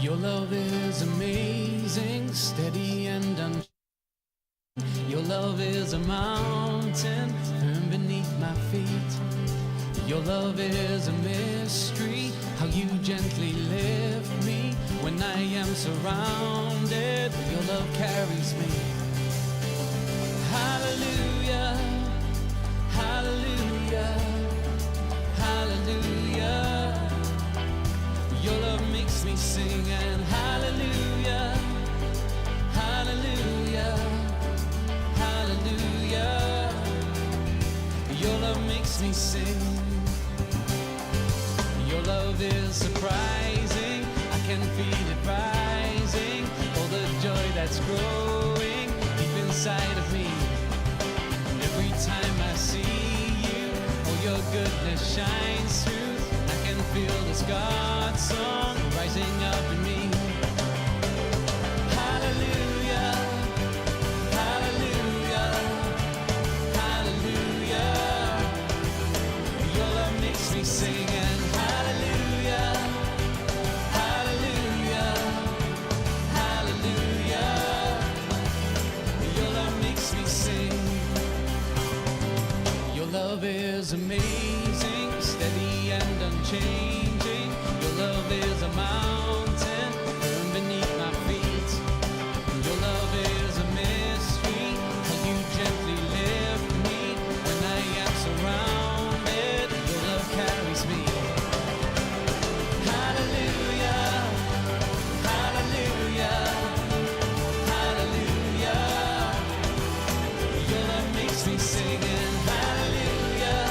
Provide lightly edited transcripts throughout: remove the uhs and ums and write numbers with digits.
Your love is amazing, steady and unchanging. Your love is a mountain firm beneath my feet. Your love is a mystery, how you gently lift me when I am surrounded. Your love carries me. Hallelujah, hallelujah, hallelujah. Your love makes me sing, and hallelujah, hallelujah, hallelujah. Your love makes me sing. Your love is surprising, I can feel it rising, all the joy that's growing deep inside of me. And every time I see you, oh, your goodness shines through. I can feel this God song rising up in me. Hallelujah, hallelujah, hallelujah. Your love makes me sing, and hallelujah, hallelujah, hallelujah. Your love makes me sing. Your love is amazing, steady and unchanging. Your love is a mountain firm beneath my feet. Your love is a mystery, how you gently lift me when I am surrounded. Your love carries me. Hallelujah, hallelujah, hallelujah. Your love makes me sing, and hallelujah,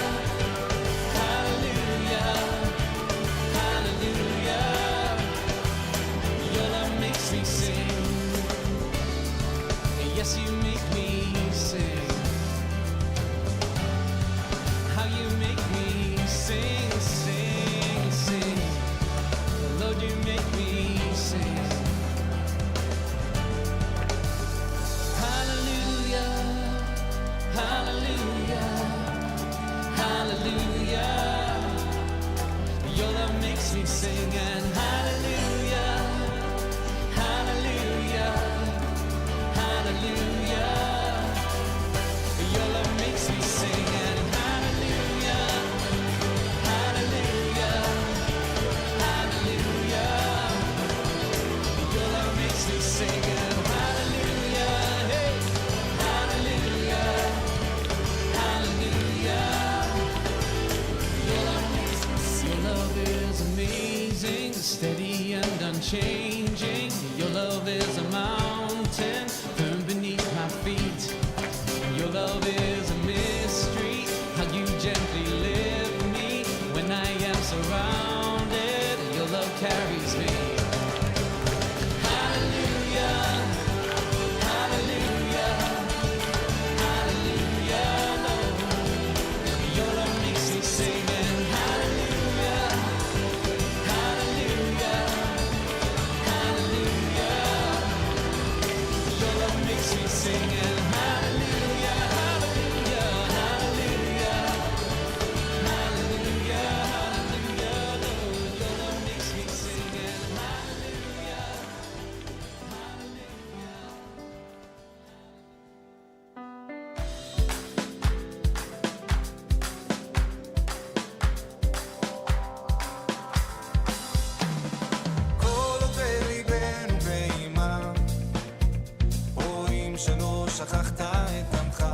hallelujah, hallelujah. Your love makes me sing. Yes, you make me sing. How you make me sing, sing, sing. Lord, you make me sing. Hallelujah, hallelujah, hallelujah. Your love makes me sing, and hallelujah, hallelujah, hallelujah. Your love makes me sing, and hallelujah, hallelujah, hallelujah. Your love makes me sing, and hallelujah, hey, hallelujah, hallelujah. Your love makes me sing. Your love is amazing, steady and unchanging. Your love is a mountain firm beneath my feet. Your love is a mystery, how you gently lift me when I am surrounded. Your love carries me. Hallelujah, hallelujah, hallelujah, Lord. Your love makes me sing, and hallelujah, hallelujah, hallelujah. Your love makes me sing, and hallelujah, hallelujah, hallelujah, hallelujah, hallelujah, Lord. Your love makes me sing, and hallelujah, כל עובר ליבנו באימה, רואים שלא שכחת את עמך,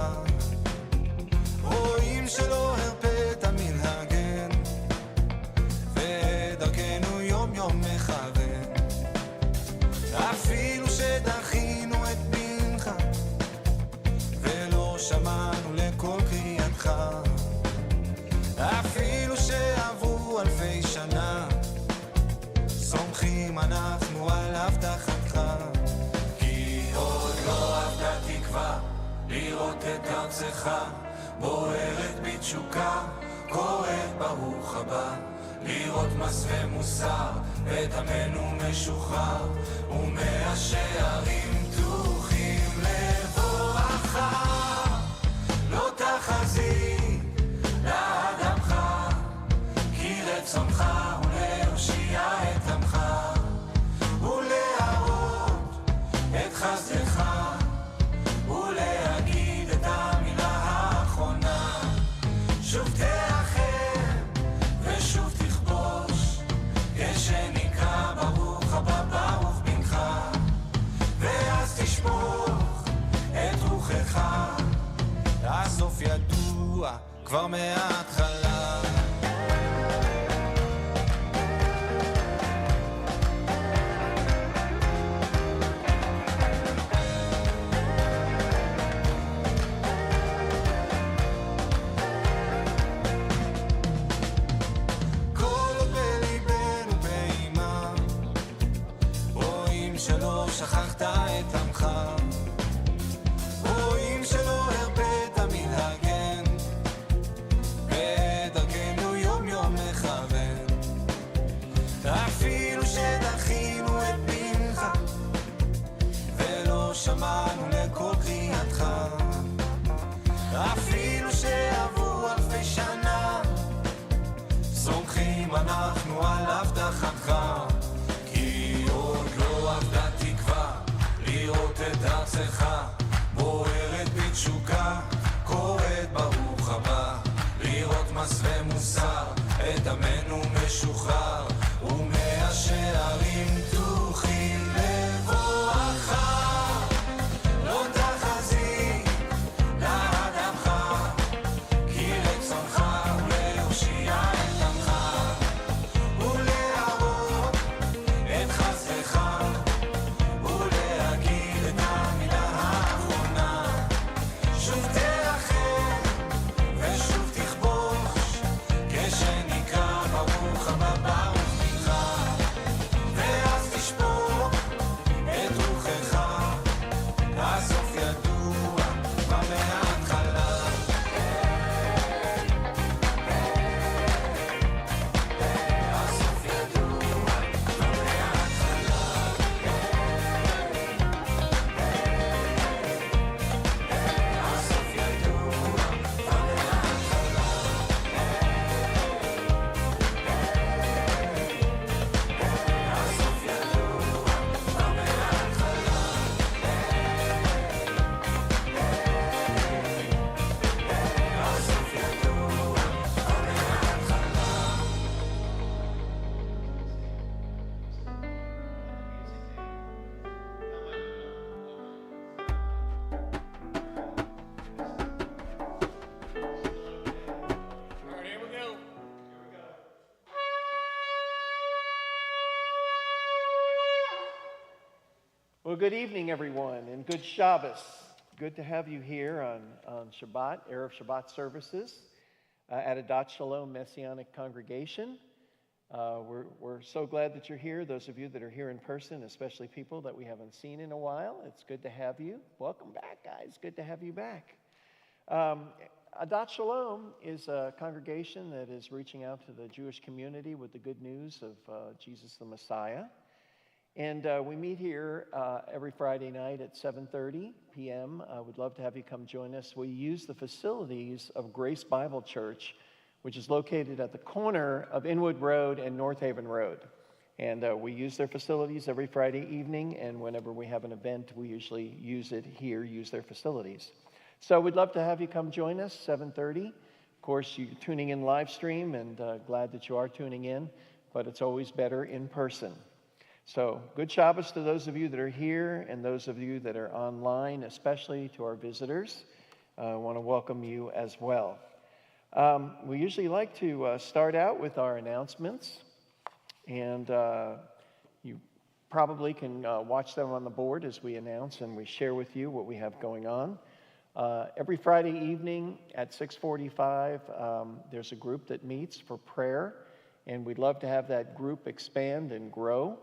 רואים שלא הרפאת מנהגן, ודרכנו יום יום מכוון. אפילו שדחינו את בנך, ולא שמענו לכל קריאתך, אפילו שעברו אלפי שנה, סומכים אנחנו על הבטחתך. כי עוד לא עבדה תקווה לראות את ארצך בוערת בתשוקה, קוראת ברוך הבא, לראות מס ומוסר ודמנו משוחרר, ומהשערים פתוחים לבואך. לא תחזיק לאדמך, כי רצונך הוא להושיע את עמך, שוב תאחר ושוב תכבוש, כשנקרא ברוך הבא ברוך בנך, ואז תשפוך את רוחך. הסוף ידוע כבר מההתחלה. שכחת את עמך, רואים שלא הרפאת מלהגן, בדרכנו יום יום מכוון, אפילו שדחינו את בנך ולא שמענו לכל קריאתך, אפילו שעברו אלפי שנה, סומכים אנחנו על הבטחתך, כי עוד לא עבדה לראות את ארצך בוערת בתשוקה, קוראת ברוך הבא, לראות מס ומוסר, את עמנו משוחרר, ומהשערים פתוחים לבואך, לא תחזיק לאדמך, כי רצונך הוא להושיע את עמך, ולהראות את חסדך, Well, good evening, everyone, and good Shabbos. Good to have you here on Shabbat, Erev Shabbat services at Adat Shalom Messianic Congregation. We're so glad that you're here. Those of you that are here in person, especially people that we haven't seen in a while, it's good to have you. Welcome back, guys. Good to have you back. Adat Shalom is a congregation that is reaching out to the Jewish community with the good news of Jesus the Messiah. And we meet here every Friday night at 7:30 p.m. We'd love to have you come join us. We use the facilities of Grace Bible Church, which is located at the corner of Inwood Road and North Haven Road. And we use their facilities every Friday evening, and whenever we have an event, we usually use their facilities. So we'd love to have you come join us, 7:30. Of course, you're tuning in live stream, and glad that you are tuning in, but it's always better in person. So good Shabbos to those of you that are here and those of you that are online, especially to our visitors. I want to welcome you as well. We usually like to start out with our announcements, and you probably can watch them on the board as we announce and we share with you what we have going on. Every Friday evening at 6:45, there's a group that meets for prayer, and we'd love to have that group expand and grow.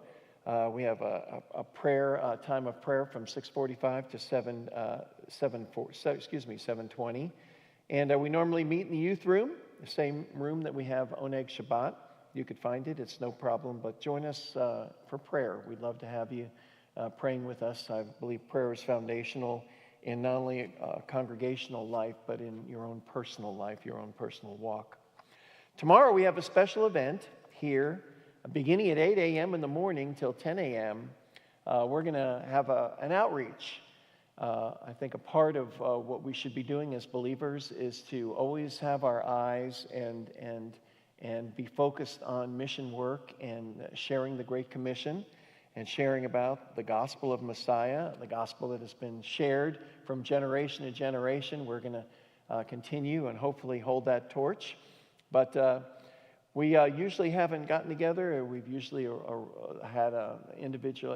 We have a prayer time of prayer from 6:45 to 7:20, and we normally meet in the youth room, the same room that we have Oneg Shabbat. You could find it; it's no problem. But join us for prayer. We'd love to have you praying with us. I believe prayer is foundational in not only congregational life, but in your own personal life, your own personal walk. Tomorrow we have a special event here. Beginning at 8 a.m. in the morning till 10 a.m., we're going to have an outreach. I think a part of what we should be doing as believers is to always have our eyes and be focused on mission work and sharing the Great Commission and sharing about the gospel of Messiah, the gospel that has been shared from generation to generation. We're going to continue and hopefully hold that torch. But we usually haven't gotten together. We've usually had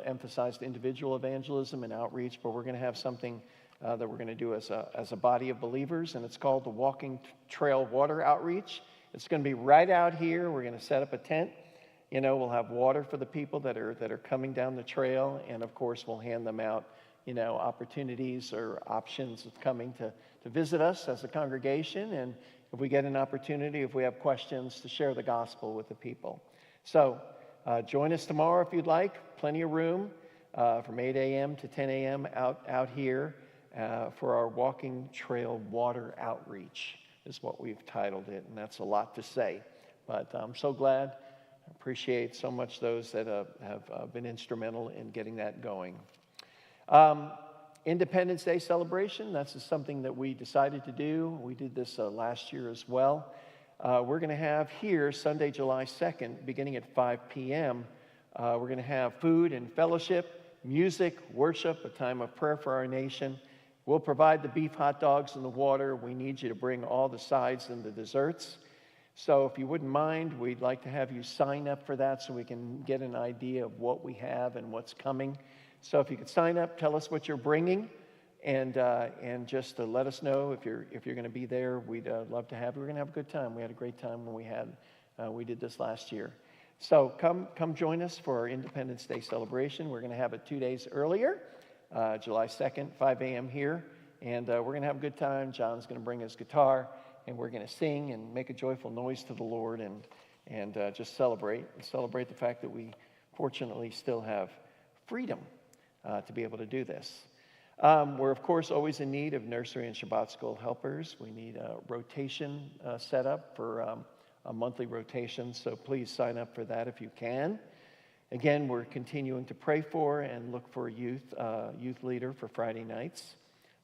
emphasized individual evangelism and outreach, but we're going to have something that we're going to do as a body of believers, and it's called the Walking Trail Water Outreach. It's going to be right out here. We're going to set up a tent. We'll have water for the people that are coming down the trail, and of course we'll hand them out, opportunities or options of coming to visit us as a congregation, and if we get an opportunity, if we have questions, to share the gospel with the people. So join us tomorrow if you'd like. Plenty of room from 8 a.m. to 10 a.m. out here for our Walking Trail Water Outreach is what we've titled it, and that's a lot to say. But I'm so glad. I appreciate so much those that have been instrumental in getting that going. Independence Day celebration, that's just something that we decided to do. We did this last year as well. We're going to have here Sunday, July 2nd, beginning at 5 p.m. We're going to have food and fellowship, music, worship, a time of prayer for our nation. We'll provide the beef hot dogs and the water. We need you to bring all the sides and the desserts. So if you wouldn't mind, we'd like to have you sign up for that so we can get an idea of what we have and what's coming. So if you could sign up, tell us what you're bringing, and just to let us know if you're going to be there. We'd love to have you. We're going to have a good time. We had a great time when we did this last year. So come join us for our Independence Day celebration. We're going to have it 2 days earlier, July 2nd, 5 a.m. here, and we're going to have a good time. John's going to bring his guitar, and we're going to sing and make a joyful noise to the Lord and just celebrate the fact that we fortunately still have freedom to be able to do this. We're, of course, always in need of nursery and Shabbat school helpers. We need a rotation set up for a monthly rotation, so please sign up for that if you can. Again, we're continuing to pray for and look for a youth leader for Friday nights,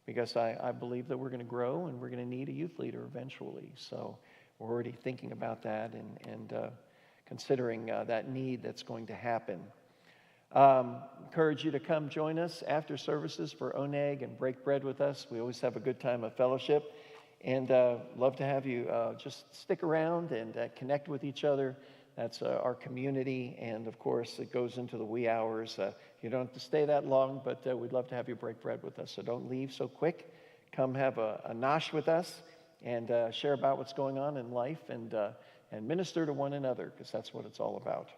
because I believe that we're going to grow and we're going to need a youth leader eventually. So we're already thinking about that and considering that need that's going to happen. Encourage you to come join us after services for oneg and break bread with us. We always have a good time of fellowship, and love to have you just stick around and connect with each other. That's our community, and of course it goes into the wee hours. You don't have to stay that long, but we'd love to have you break bread with us, so don't leave so quick. Come have a nosh with us and share about what's going on in life, and minister to one another, because that's what it's all about.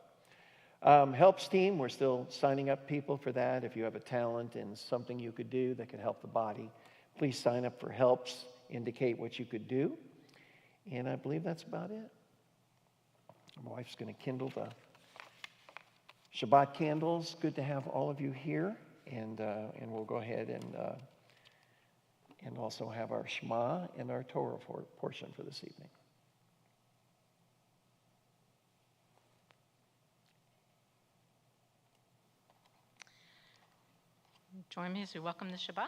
Helps team, we're still signing up people for that. If you have a talent and something you could do that could help the body, please sign up for helps, indicate what you could do. And I believe that's about it. My wife's going to kindle the Shabbat candles. Good to have all of you here, and we'll go ahead and also have our Shema and our Torah portion for this evening. Join me as we welcome the Shabbat.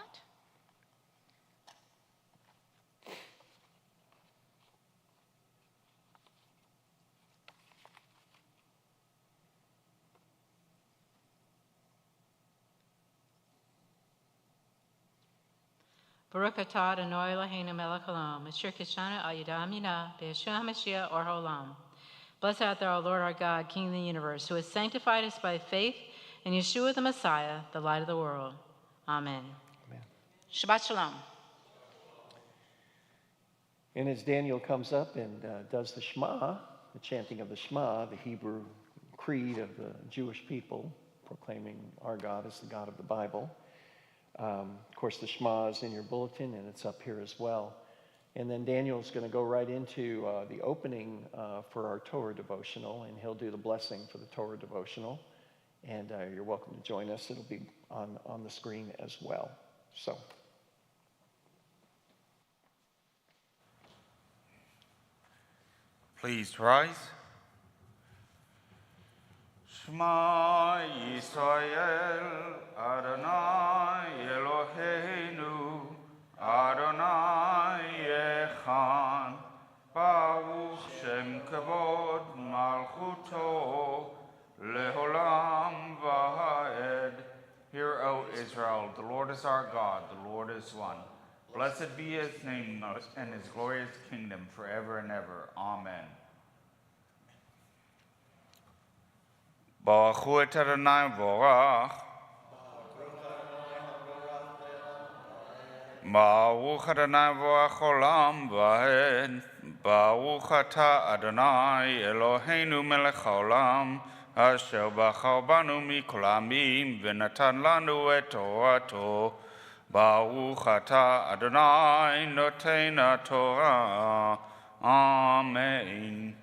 Baruch atah Adonai Eloheinu melech haolam, asher kishanu al yada aminah b'Yeshua HaMashiach or haolam. Blessed art thou, O Lord our God, King of the universe, who has sanctified us by faith in Yeshua the Messiah, the light of the world. Amen. Amen. Shabbat Shalom. And as Daniel comes up and does the Shema, the chanting of the Shema, the Hebrew creed of the Jewish people, proclaiming our God as the God of the Bible. Of course, the Shema is in your bulletin, and it's up here as well. And then Daniel's going to go right into the opening for our Torah devotional, and he'll do the blessing for the Torah devotional. And you're welcome to join us. It'll be on the screen as well. So. Please rise. Shema Yisrael, Adonai Eloheinu, Adonai Echad, Baruch Shem Kavod Malchuto, Leholam Va'ed. Hear, O Israel, the Lord is our God, the Lord is one. Blessed be his name and his glorious kingdom forever and ever. Amen. Baruch et Adonai Vorach. Baruch Adonai Vorach Olam Va'ed. Baruch Atah Adonai Eloheinu melech haolam, asher bachar banu mikol ha'amim v'natan lanu et torato. Baruch Atah Adonai noten haTorah. Amen.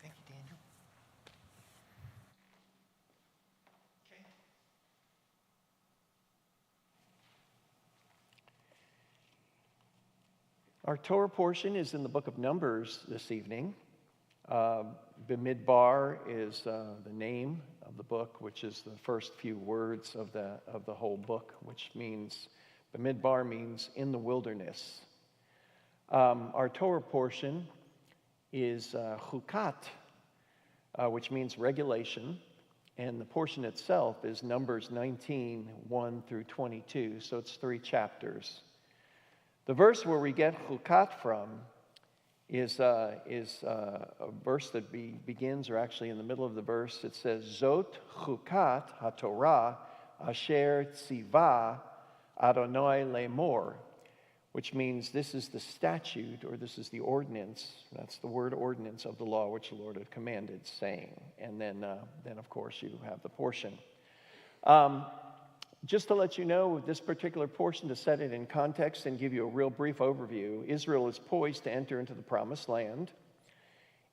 Thank you, Daniel. Okay. Our Torah portion is in the book of Numbers this evening. Bamidbar is the name of the book, which is the first few words of the whole book, which means, Bamidbar means in the wilderness. Our Torah portion is chukat, which means regulation, and the portion itself is Numbers 19, 1 through 22, so it's 3 chapters. The verse where we get chukat from is a verse that begins, or actually in the middle of the verse, it says, Zot chukat haTorah asher tziva Adonai lemor, which means this is the statute, or this is the ordinance, that's the word ordinance of the law which the Lord had commanded, saying. And then of course, you have the portion. Just to let you know, this particular portion, to set it in context and give you a real brief overview, Israel is poised to enter into the Promised Land.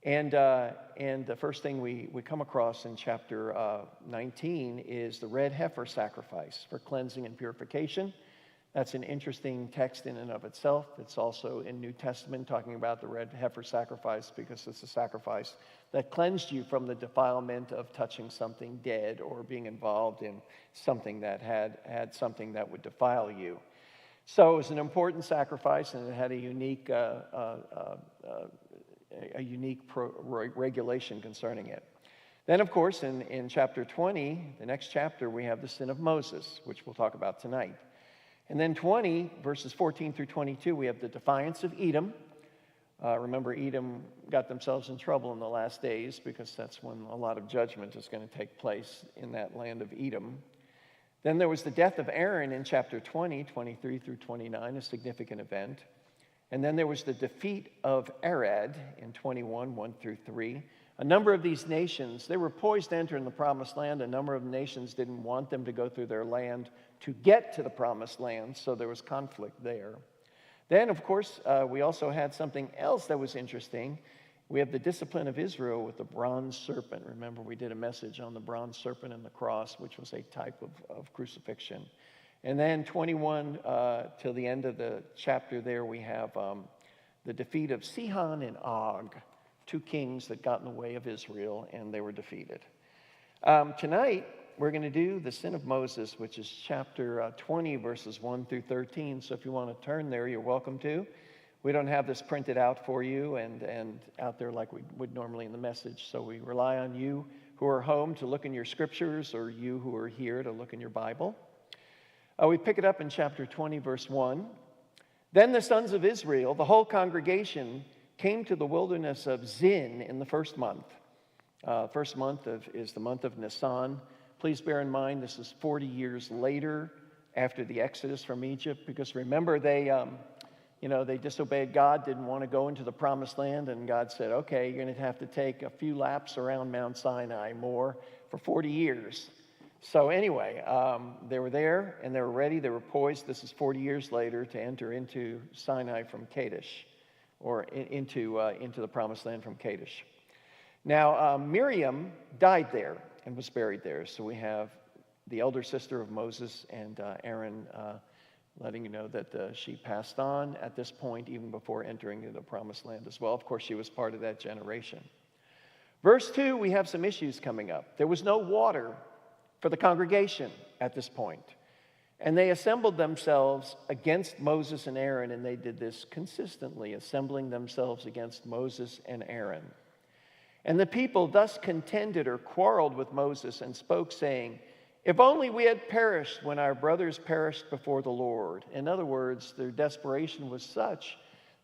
And the first thing we come across in chapter 19 is the red heifer sacrifice for cleansing and purification. That's an interesting text in and of itself. It's also in New Testament talking about the red heifer sacrifice because it's a sacrifice that cleansed you from the defilement of touching something dead or being involved in something that had something that would defile you. So it was an important sacrifice, and it had a unique regulation concerning it. Then, of course, in chapter 20, the next chapter, we have the sin of Moses, which we'll talk about tonight. And then 20, verses 14 through 22, we have the defiance of Edom. Remember, Edom got themselves in trouble in the last days because that's when a lot of judgment is going to take place in that land of Edom. Then there was the death of Aaron in chapter 20, 23 through 29, a significant event. And then there was the defeat of Arad in 21, 1 through 3. A number of these nations, they were poised to enter in the Promised Land. A number of nations didn't want them to go through their land to get to the Promised Land, so there was conflict there. Then, of course, we also had something else that was interesting. We have the discipline of Israel with the bronze serpent. Remember, we did a message on the bronze serpent and the cross, which was a type of crucifixion. And then 21 till the end of the chapter there, we have the defeat of Sihon and Og, 2 kings that got in the way of Israel, and they were defeated. Tonight, we're going to do the sin of Moses, which is chapter 20, verses 1 through 13. So if you want to turn there, you're welcome to. We don't have this printed out for you and out there like we would normally in the message. So we rely on you who are home to look in your scriptures, or you who are here to look in your Bible. We pick it up in chapter 20, verse 1. Then the sons of Israel, the whole congregation, came to the wilderness of Zin in the first month. First month is the month of Nisan. Please bear in mind this is 40 years later after the Exodus from Egypt, because remember they disobeyed God, didn't want to go into the Promised Land, and God said, okay, you're going to have to take a few laps around Mount Sinai more for 40 years. So anyway, they were there and they were ready, they were poised. This is 40 years later to enter into Sinai from Kadesh, or into the Promised Land from Kadesh. Now, Miriam died there and was buried there. So we have the elder sister of Moses and Aaron letting you know that she passed on at this point, even before entering into the promised land as well. Of course, she was part of that generation. Verse 2, we have some issues coming up. There was no water for the congregation at this point. And they assembled themselves against Moses and Aaron, and they did this consistently, assembling themselves against Moses and Aaron. And the people thus contended or quarreled with Moses and spoke, saying, "If only we had perished when our brothers perished before the Lord." In other words, their desperation was such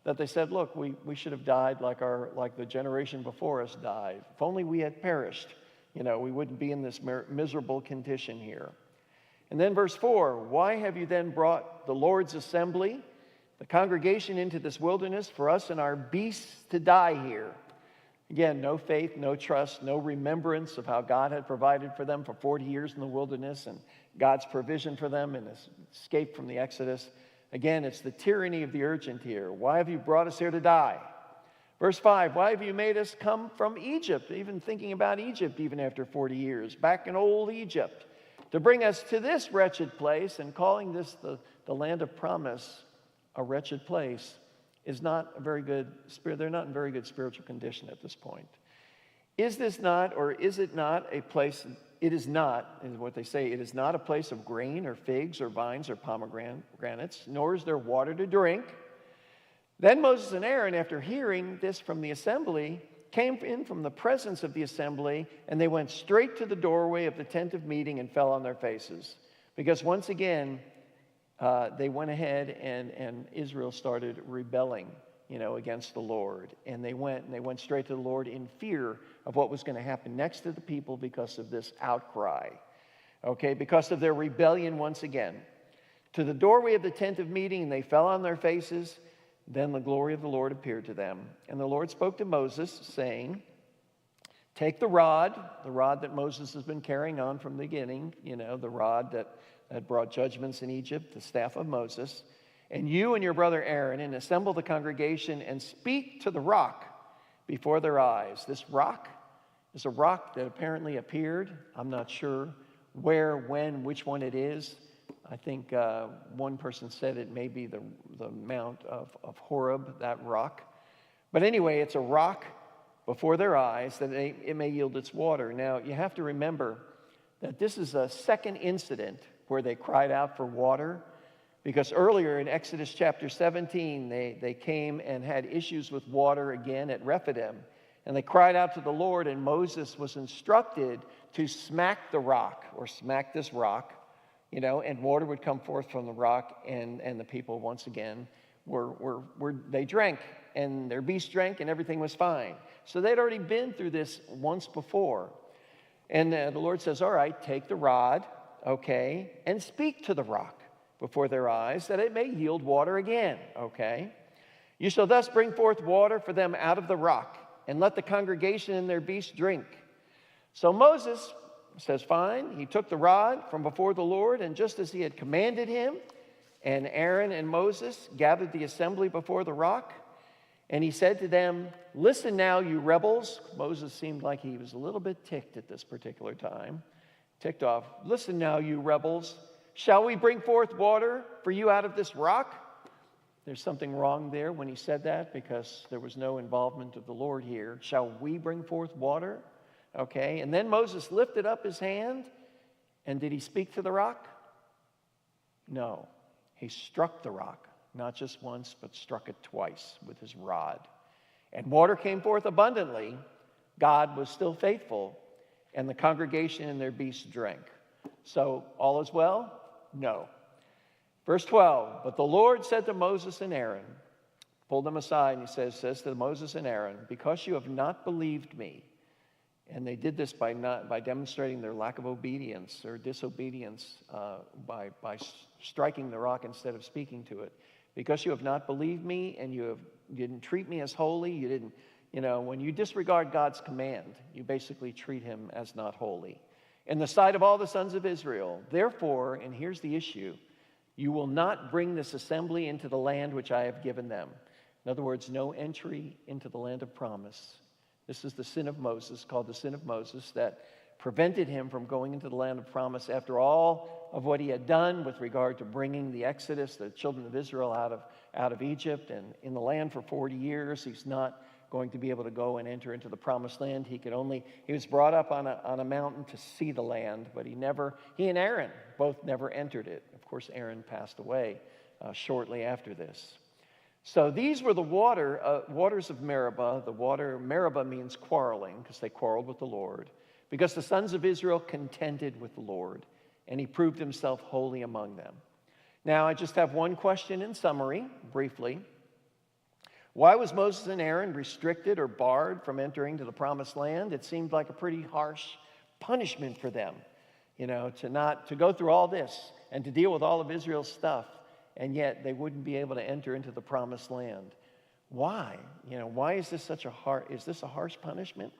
that they said, look, we should have died like the generation before us died. If only we had perished, we wouldn't be in this miserable condition here. And then verse 4, "Why have you then brought the Lord's assembly, the congregation, into this wilderness for us and our beasts to die here?" Again, no faith, no trust, no remembrance of how God had provided for them for 40 years in the wilderness and God's provision for them and escape from the Exodus. Again, it's the tyranny of the urgent here. Why have you brought us here to die? Verse 5, "Why have you made us come from Egypt?" Even thinking about Egypt even after 40 years, back in old Egypt, "to bring us to this wretched place," and calling this the land of promise a wretched place is not a very good spirit. They're not in very good spiritual condition at this point. Is this not, or is it not a place? It is not, is what they say. It is not a place of grain or figs or vines or pomegranates, nor is there water to drink. Then Moses and Aaron, after hearing this from the assembly, came in from the presence of the assembly, and they went straight to the doorway of the tent of meeting and fell on their faces. Because once again, they went ahead and Israel started rebelling, against the Lord. And they went straight to the Lord in fear of what was going to happen next to the people because of this outcry. Okay, because of their rebellion once again. To the doorway of the tent of meeting, and they fell on their faces. Then the glory of the Lord appeared to them. And the Lord spoke to Moses, saying, "Take the rod that Moses has been carrying on from the beginning, the rod that brought judgments in Egypt, the staff of Moses, and you and your brother Aaron, and assemble the congregation and speak to the rock before their eyes." This rock is a rock that apparently appeared. I'm not sure where, when, which one it is. I think one person said it may be the Mount of Horeb, that rock. But anyway, it's a rock before their eyes that it may yield its water. Now, you have to remember that this is a second incident where they cried out for water, because earlier in Exodus chapter 17, they came and had issues with water again at Rephidim, and they cried out to the Lord, and Moses was instructed to smack the rock, or smack this rock, and water would come forth from the rock, and the people once again they drank, and their beasts drank, and everything was fine. So they'd already been through this once before. And the Lord says, all right, take the rod, okay, and speak to the rock before their eyes, that it may yield water again, okay? "You shall thus bring forth water for them out of the rock, and let the congregation and their beasts drink." So Moses says, fine. He took the rod from before the Lord, and just as he had commanded him, and Aaron and Moses gathered the assembly before the rock, and he said to them, "Listen now, you rebels." Moses seemed like he was a little bit ticked at this particular time. Ticked off. "Listen now, you rebels. Shall we bring forth water for you out of this rock?" There's something wrong there when he said that, because there was no involvement of the Lord here. Shall we bring forth water? Okay, and then Moses lifted up his hand, and did he speak to the rock? No, he struck the rock, not just once, but struck it twice with his rod. And water came forth abundantly. God was still faithful, and the congregation and their beasts drank. So all is well? No. Verse 12, "But the Lord said to Moses and Aaron," pulled them aside, and he says to Moses and Aaron, "Because you have not believed me," and they did this by demonstrating their lack of obedience or disobedience by striking the rock instead of speaking to it. "Because you have not believed me, and you didn't treat me as holy," you didn't, when you disregard God's command, you basically treat him as not holy, "in the sight of all the sons of Israel. Therefore," and here's the issue, "you will not bring this assembly into the land which I have given them." In other words, no entry into the land of promise. This is the sin of Moses, called the sin of Moses, that prevented him from going into the land of promise after all of what he had done with regard to bringing the Exodus, the children of Israel out of Egypt and in the land for 40 years. He's not going to be able to go and enter into the promised land. He was brought up on a mountain to see the land, but he and Aaron both never entered it. Of course, Aaron passed away shortly after this. So these were the waters of Meribah. Meribah means quarreling, because they quarreled with the Lord, because the sons of Israel contended with the Lord, and he proved himself holy among them. Now, I just have one question in summary, briefly. Why was Moses and Aaron restricted or barred from entering to the promised land? It seemed like a pretty harsh punishment for them, to go through all this and to deal with all of Israel's stuff, and yet they wouldn't be able to enter into the promised land. Why? Why is this is this a harsh punishment?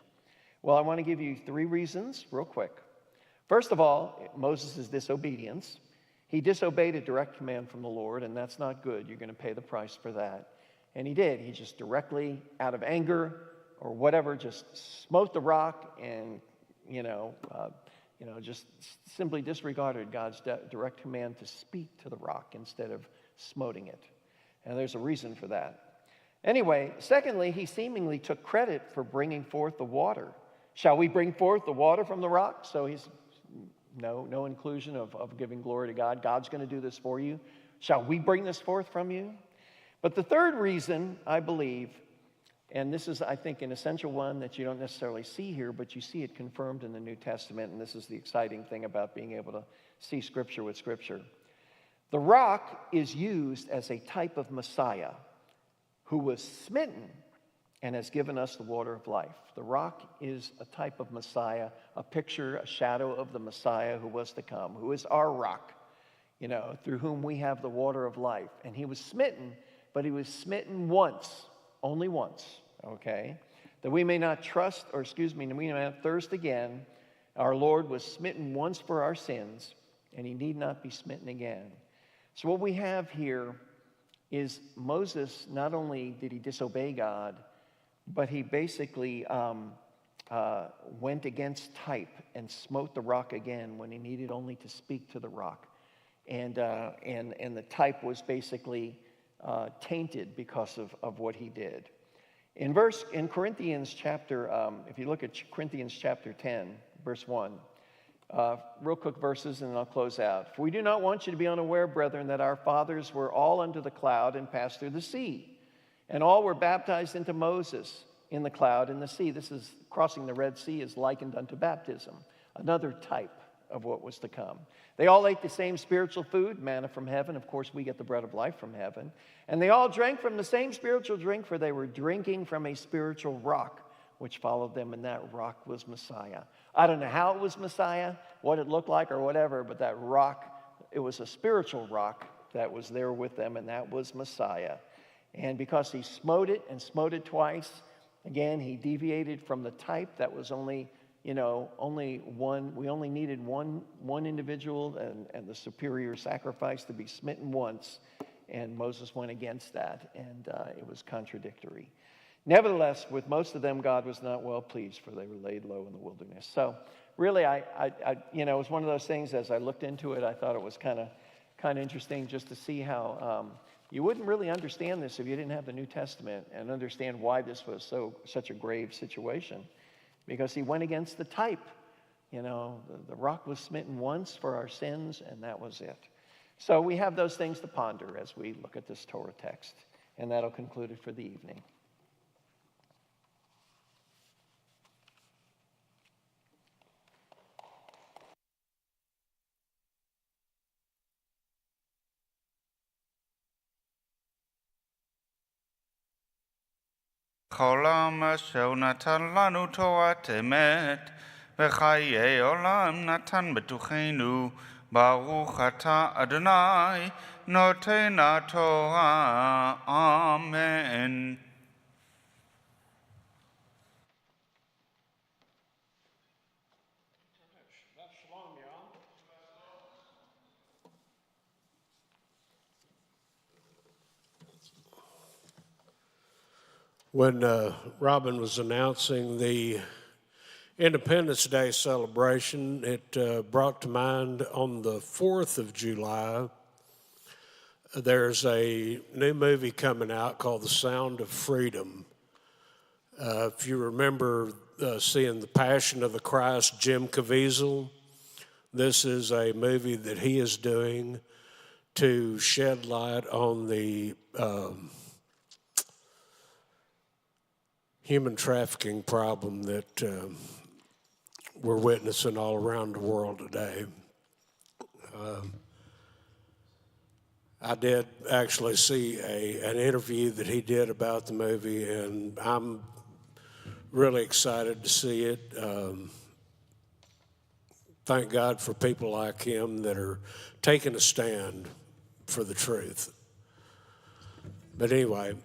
Well, I want to give you 3 reasons real quick. First of all, Moses' disobedience. He disobeyed a direct command from the Lord, and that's not good. You're going to pay the price for that. And he did. He just directly, out of anger or whatever, just smote the rock and, just simply disregarded God's direct command to speak to the rock instead of smoting it. And there's a reason for that. Anyway, secondly, he seemingly took credit for bringing forth the water. Shall we bring forth the water from the rock? So he's no inclusion of giving glory to God. God's going to do this for you. Shall we bring this forth from you? But the third reason, I believe, and this is, I think, an essential one that you don't necessarily see here, but you see it confirmed in the New Testament, and this is the exciting thing about being able to see Scripture with Scripture. The rock is used as a type of Messiah who was smitten and has given us the water of life. The rock is a type of Messiah, a picture, a shadow of the Messiah who was to come, who is our rock, through whom we have the water of life. And he was smitten, but he was smitten once, only once, okay? That we may not we may not thirst again. Our Lord was smitten once for our sins, and he need not be smitten again. So what we have here is Moses, not only did he disobey God, but he basically went against type and smote the rock again when he needed only to speak to the rock. And the type was basically tainted because of what he did. In Corinthians chapter, if you look at Corinthians chapter 10, verse 1, real quick verses and I'll close out. For we do not want you to be unaware, brethren, that our fathers were all under the cloud and passed through the sea. And all were baptized into Moses in the cloud and the sea. This is crossing the Red Sea is likened unto baptism, another type of what was to come. They all ate the same spiritual food, manna from heaven. Of course, we get the bread of life from heaven. And they all drank from the same spiritual drink, for they were drinking from a spiritual rock, which followed them, and that rock was Messiah. I don't know how it was Messiah, what it looked like or whatever, but that rock, it was a spiritual rock that was there with them, and that was Messiah. And because he smote it twice, again, he deviated from the type that was only one. We only needed one individual and the superior sacrifice to be smitten once, and Moses went against that, and it was contradictory. Nevertheless, with most of them, God was not well pleased, for they were laid low in the wilderness. So, really, it was one of those things. As I looked into it, I thought it was kind of interesting just to see how you wouldn't really understand this if you didn't have the New Testament and understand why this was such a grave situation. Because he went against the type. The rock was smitten once for our sins, and that was it. So we have those things to ponder as we look at this Torah text. And that'll conclude it for the evening. העולם אשר נתן לנו תורת אמת, וחיי עולם נתן בתוכנו, ברוך אתה אדוני, נותן התורה, אמן. When Robin was announcing the Independence Day celebration, it brought to mind on the 4th of July, there's a new movie coming out called The Sound of Freedom. If you remember seeing The Passion of the Christ, Jim Caviezel, this is a movie that he is doing to shed light on the human trafficking problem that we're witnessing all around the world today. I did actually see an interview that he did about the movie, and I'm really excited to see it. Thank God for people like him that are taking a stand for the truth. But anyway,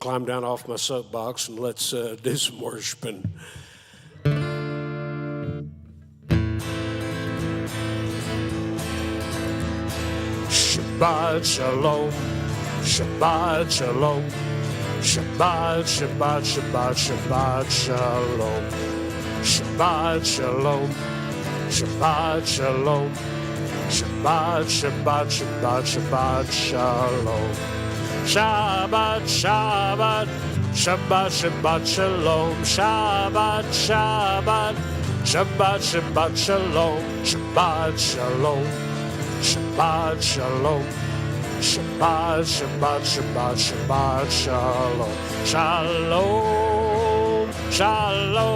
climb down off my soapbox and let's do some worshiping. Shabbat Shalom, Shabbat Shalom, Shabbat, Shabbat, Shabbat, Shabbat Shalom, Shabbat Shalom, Shabbat Shalom, Shabbat, Shabbat, Shabbat, Shabbat Shalom, Shabbat, Shabbat, Shabbat, Shabbat Shalom, Shabbat, Shabbat, Shabbat, Shabbat Shalom, Shabbat Shalom, Shabbat Shalom, Shabbat, Shabbat, Shabbat, Shabbat Shalom, Shalom, Shalom,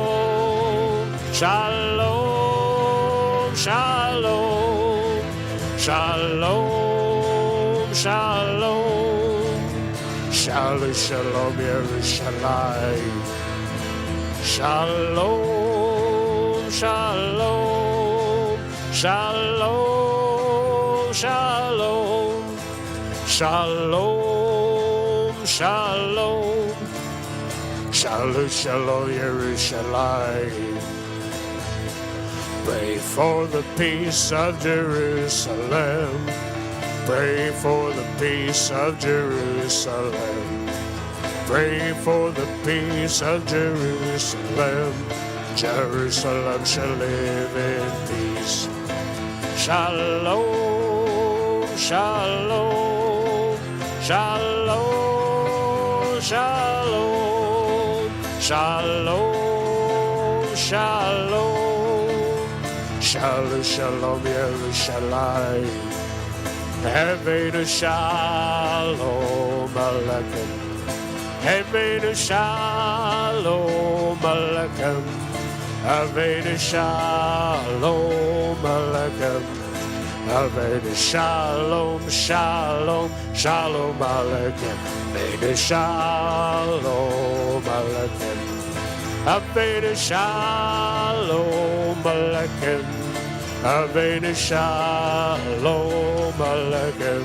Shalom, Shalom, Shalom, Shalom, Shalom, Shalom, Yerushalayim, Shalom, Shalom, Shalom, Shalom, Shalom, Shalom, Shalom, Shalom, Yerushalayim. Pray for the peace of Jerusalem. Pray for the peace of Jerusalem. Pray for the peace of Jerusalem. Jerusalem shall live in peace. Shalom, shalom, shalom, shalom, shalom, shalom, shalom, shalom, Yerushalayim. Avinu shalom aleichem. Avinu shalom aleichem. Avinu shalom aleichem. Avinu shalom, shalom, shalom aleichem. Avinu shalom aleichem. Avinu shalom aleichem. Avinu shalom aleichem.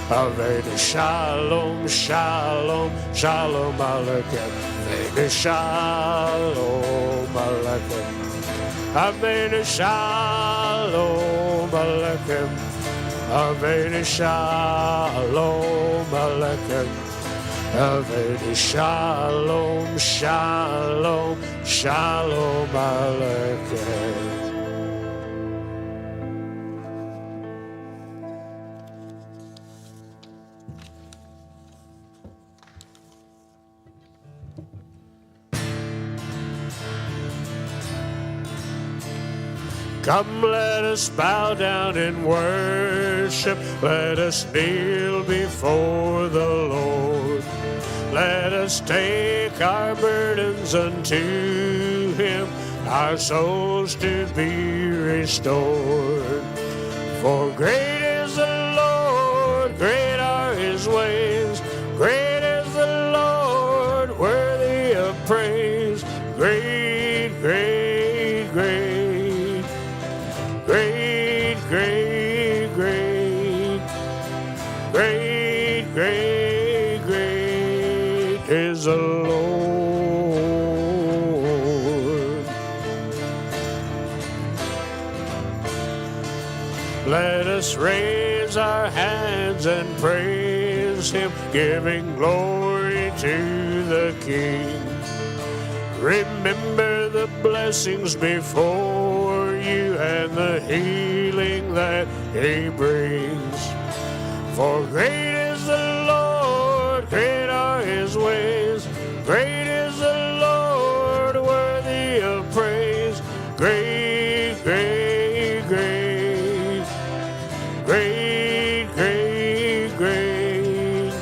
Avinu shalom, shalom, shalom aleichem. Avinu shalom aleichem. Avinu shalom aleichem. Avinu shalom aleichem. Avinu shalom, shalom, shalom aleichem. Come, let us bow down in worship. Let us kneel before the Lord. Let us take our burdens unto Him, our souls to be restored. For great is the Lord, great are His ways. Great is the Lord, worthy of praise. Great, great, great. Great, great, great, great, great, great is the Lord. Let us raise our hands and praise Him, giving glory to the King. Remember the blessings before you and the healing that He brings. For great is the Lord, great are His ways. Great is the Lord, worthy of praise. Great, great, great. Great, great, great.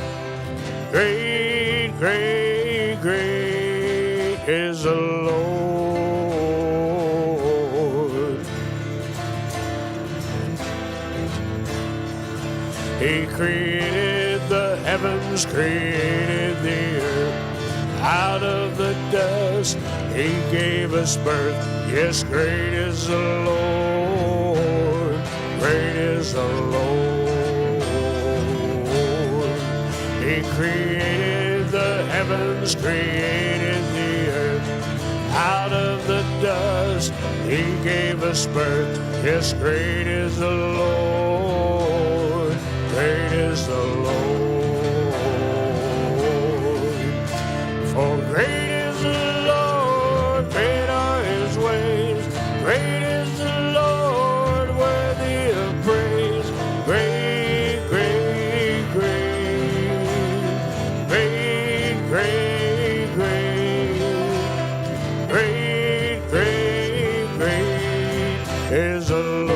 Great, great, great is the Lord. He created the heavens, created the earth. Out of the dust He gave us birth. Yes, great is the Lord. Great is the Lord. He created the heavens, created the earth. Out of the dust He gave us birth. Yes, great is the Lord. Great is the Lord. For great is the Lord, great are His ways. Great is the Lord, worthy of praise. Great, great, great. Great, great, great. Great, great, great is the Lord.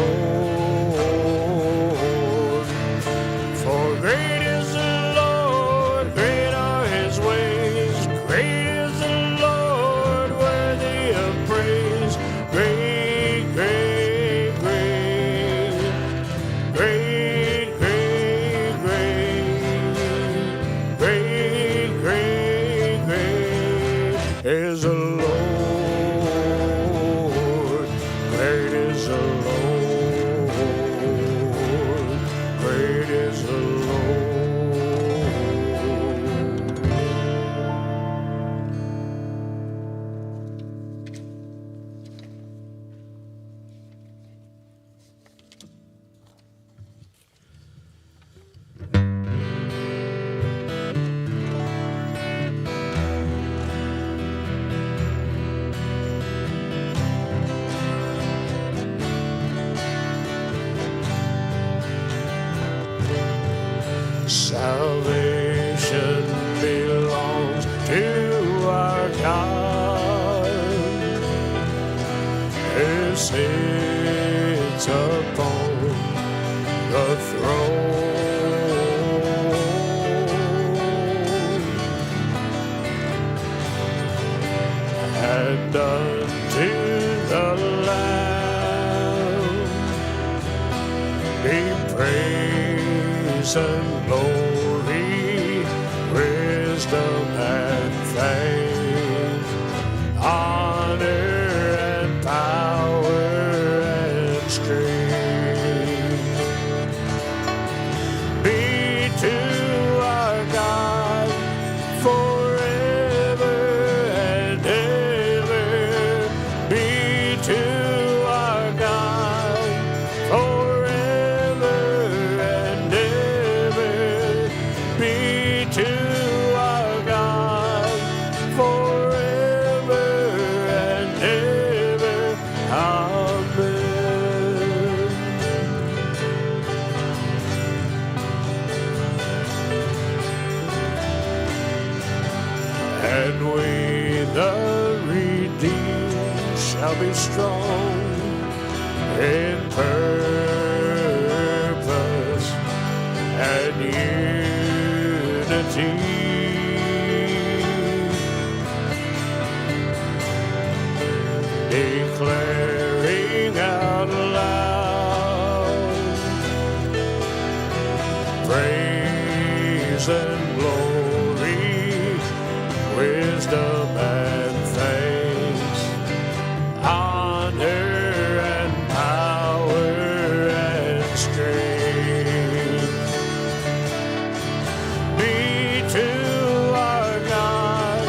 For great is the Lord, great are His ways. Great is the Lord, worthy of praise. Great, great, great. Great, great, great. Great, great, great is the Lord. Great is the Lord. Great is the Lord. Salvation belongs to our God, who sits upon the throne. And unto the Lamb be praise and glory, wisdom and faith, honor and power and strength be to our God forever and ever. Be to our God forever and ever. Be to our God forever and ever. Amen. And we, the redeemed, shall be strong in purpose and unity, declaring out loud praise and glory, wisdom and thanks, honor and power and strength be to our God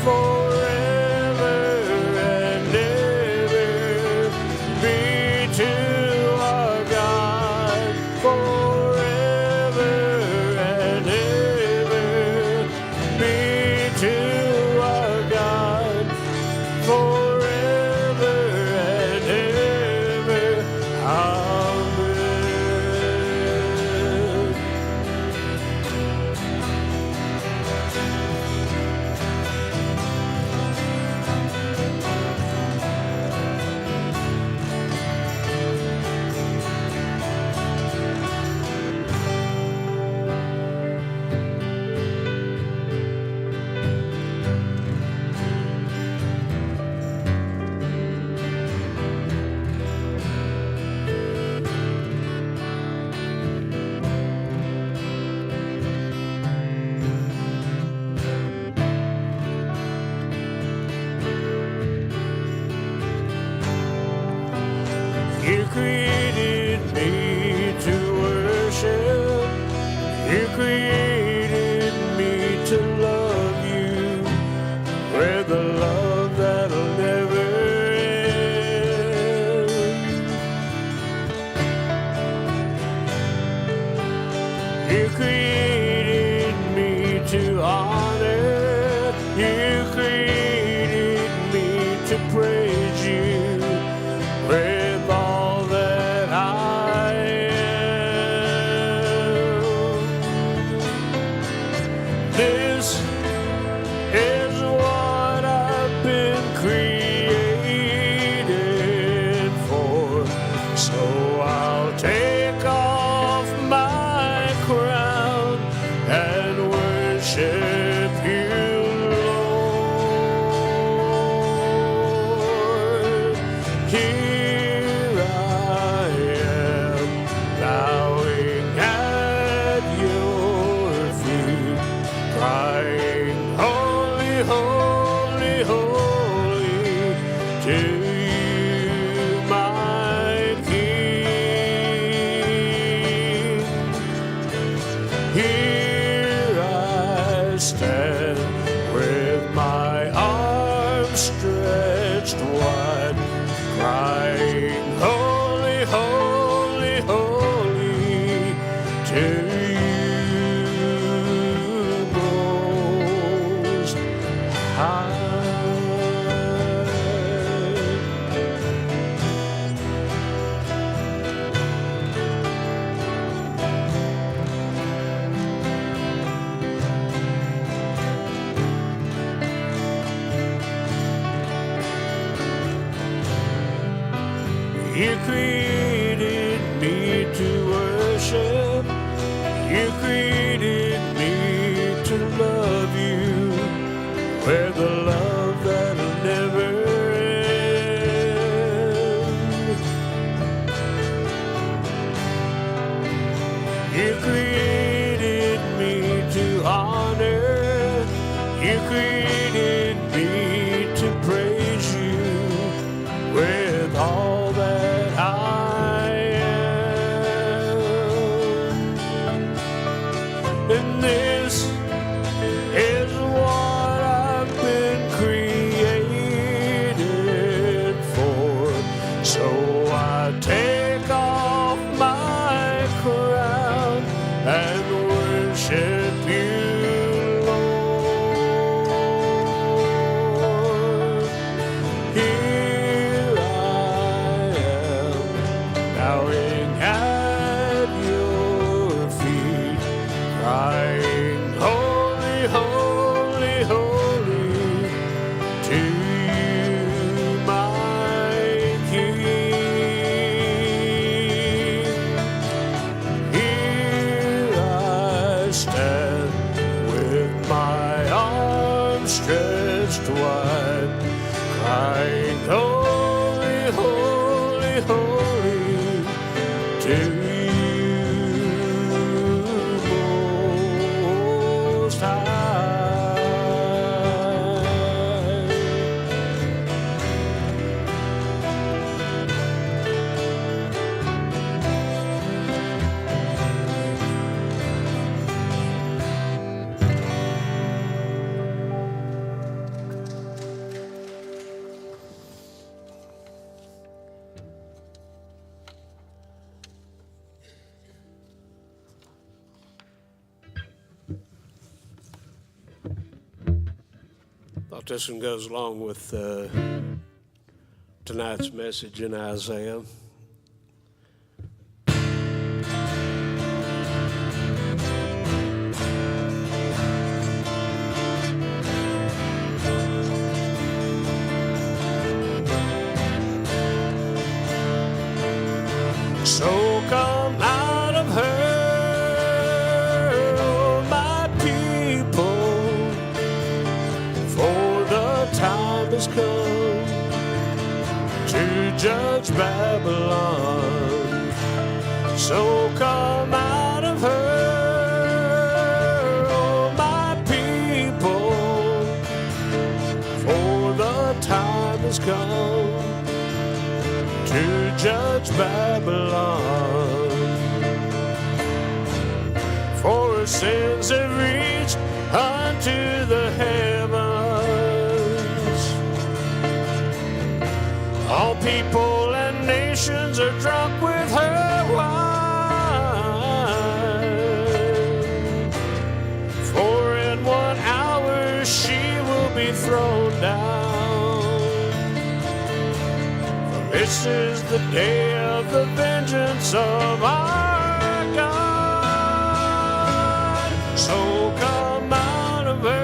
forever and ever. Be to our God forever and ever. Be to our God this is what I've been created for. So I'll take off my crown and worship you, Lord. Here I am, bowing at your feet, crying, holy, holy, holy, to you, my King. Here I stand with my arms stretched wide, crying, holy, holy, holy, to you most high. You created me to worship. You created me to love you with a love that'll never end. You created me to honor. You created me to praise you with all that I am. And this is what I've been created for. So I take off my crown and worship you, Lord. Here I am, bowing at your feet, crying, holy, holy, holy, to you, my King. Here I stand with my arms stretched wide, crying, holy, holy, holy, to you most high. Thought this one goes along with tonight's message in Isaiah. So come out of her, oh my people, for the time has come to judge Babylon. So come out of her, oh my people, for the time has come to judge Babylon. For her sins have reached unto the heavens. All people and nations are drunk with her wine. For in 1 hour she will be thrown down. This is the day of the vengeance of our God. So come out of her.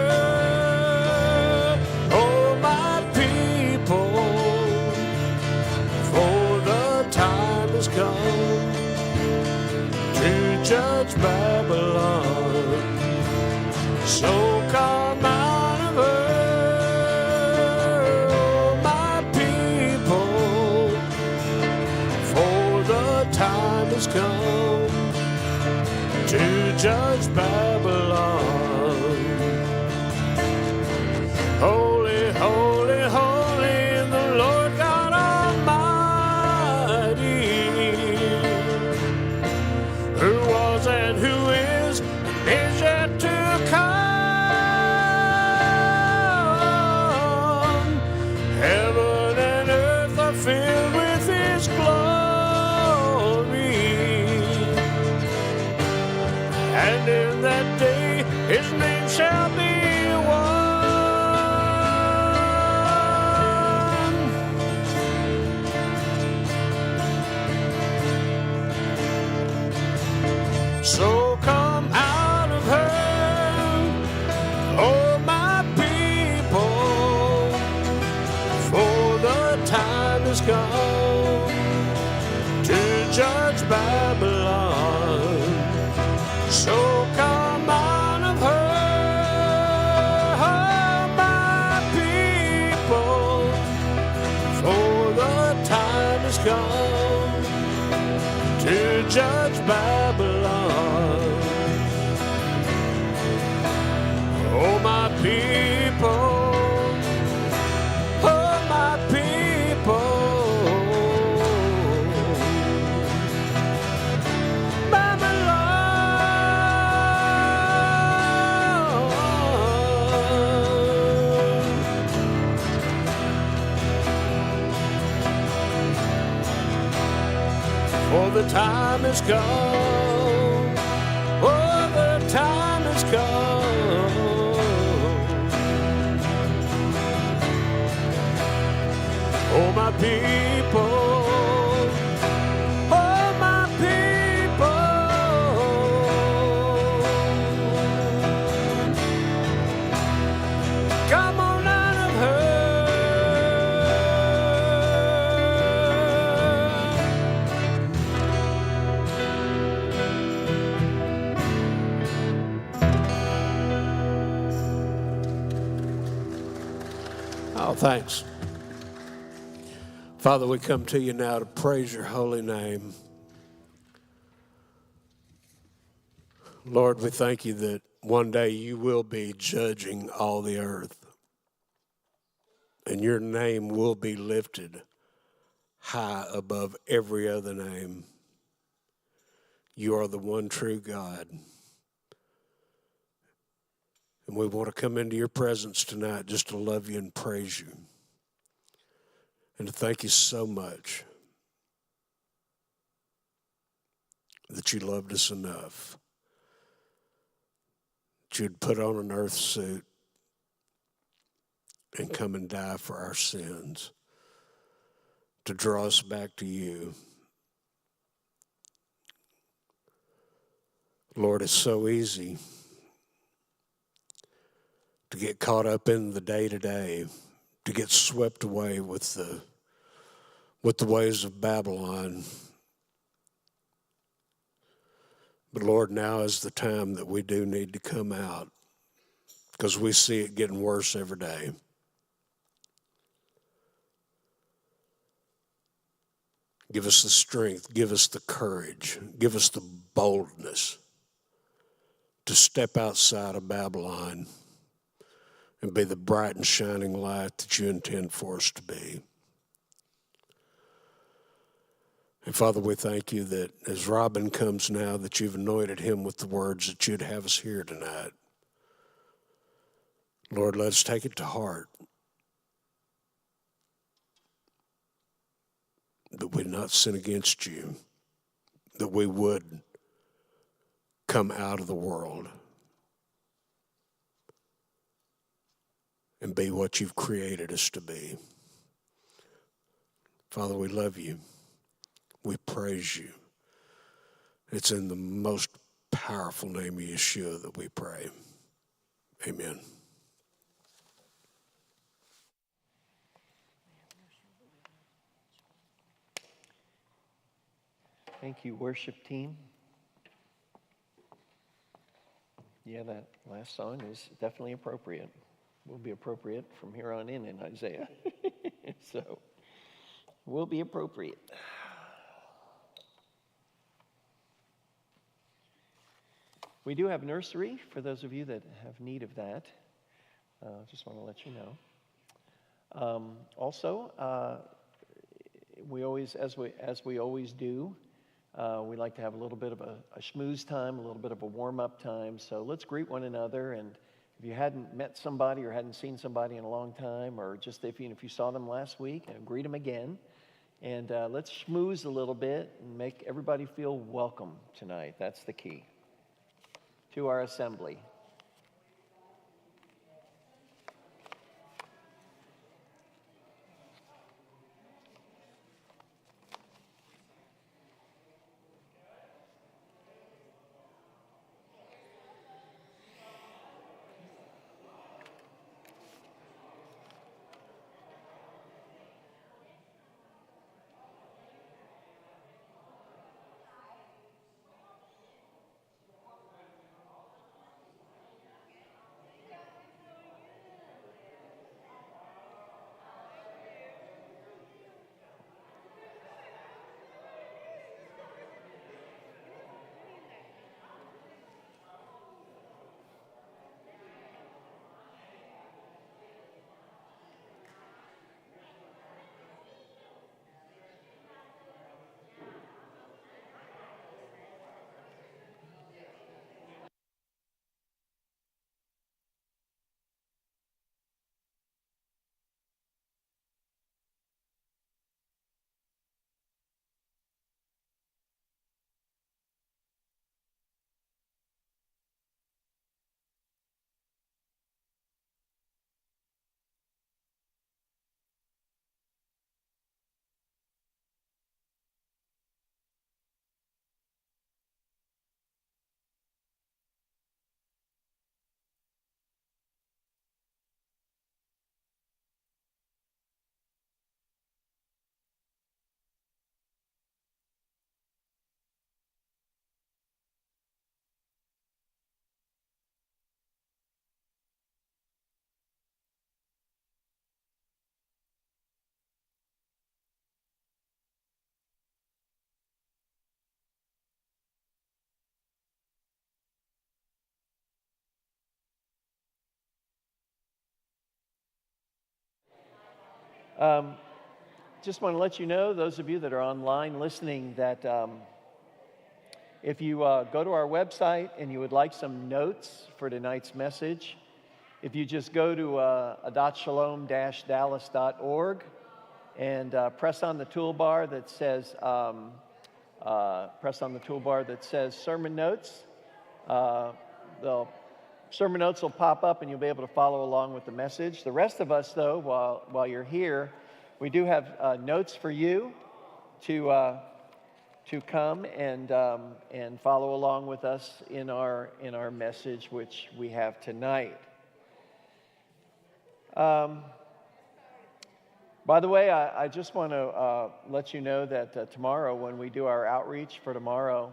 the time has come. Oh, the time has come. Oh, my people. Oh, my people. Come on out of her. Oh, thanks. Father, we come to you now to praise your holy name. Lord, we thank you that one day you will be judging all the earth, and your name will be lifted high above every other name. You are the one true God. And we want to come into your presence tonight just to love you and praise you. And to thank you so much that you loved us enough, that you'd put on an earth suit and come and die for our sins, to draw us back to you. Lord, it's so easy to get caught up in the day-to-day, to get swept away with the ways of Babylon. But Lord, now is the time that we do need to come out, because we see it getting worse every day. Give us the strength, give us the courage, give us the boldness to step outside of Babylon and be the bright and shining light that you intend for us to be. And Father, we thank you that as Robin comes now, that you've anointed him with the words that you'd have us hear tonight. Lord, let us take it to heart, that we not sin against you, that we would come out of the world and be what you've created us to be. Father, we love you. We praise you. It's in the most powerful name of Yeshua that we pray. Amen. Thank you, worship team. Yeah, that last song is definitely appropriate. Will be appropriate from here on in Isaiah. So, will be appropriate. We do have nursery for those of you that have need of that. Just want to let you know. Also, we always, as we always do, we like to have a little bit of a schmooze time, a little bit of a warm-up time. So let's greet one another. And if you hadn't met somebody or hadn't seen somebody in a long time, or just if you saw them last week, greet them again. And let's schmooze a little bit and make everybody feel welcome tonight. That's the key to our assembly. Just want to let you know, those of you that are online listening, that if you go to our website and you would like some notes for tonight's message, if you just go to adatshalom-dallas.org and press on the toolbar that says sermon notes, the sermon notes will pop up and you'll be able to follow along with the message. The rest of us, though, while you're here, we do have notes for you to come and follow along with us in our message, which we have tonight. By the way, I just want to let you know that tomorrow, when we do our outreach for tomorrow,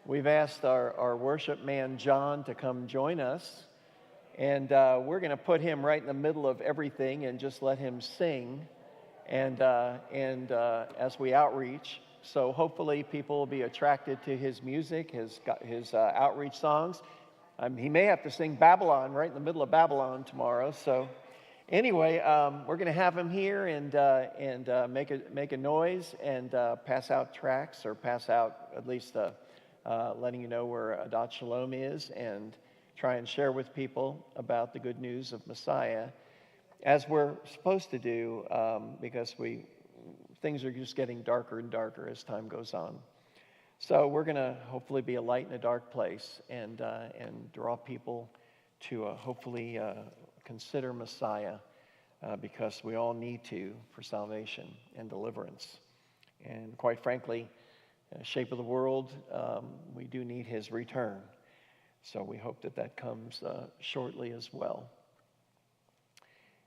we've asked our worship man, John, to come join us. And we're going to put him right in the middle of everything and just let him sing and as we outreach. So hopefully people will be attracted to his music, his outreach songs. He may have to sing Babylon right in the middle of Babylon tomorrow. So anyway, we're going to have him here and make a noise and pass out tracts, or pass out at least letting you know where Adat Shalom is, and try and share with people about the good news of Messiah, as we're supposed to do, because things are just getting darker and darker as time goes on. So we're going to hopefully be a light in a dark place and draw people to hopefully consider Messiah, because we all need to for salvation and deliverance. And quite frankly, shape of the world, we do need his return. So we hope that comes shortly as well.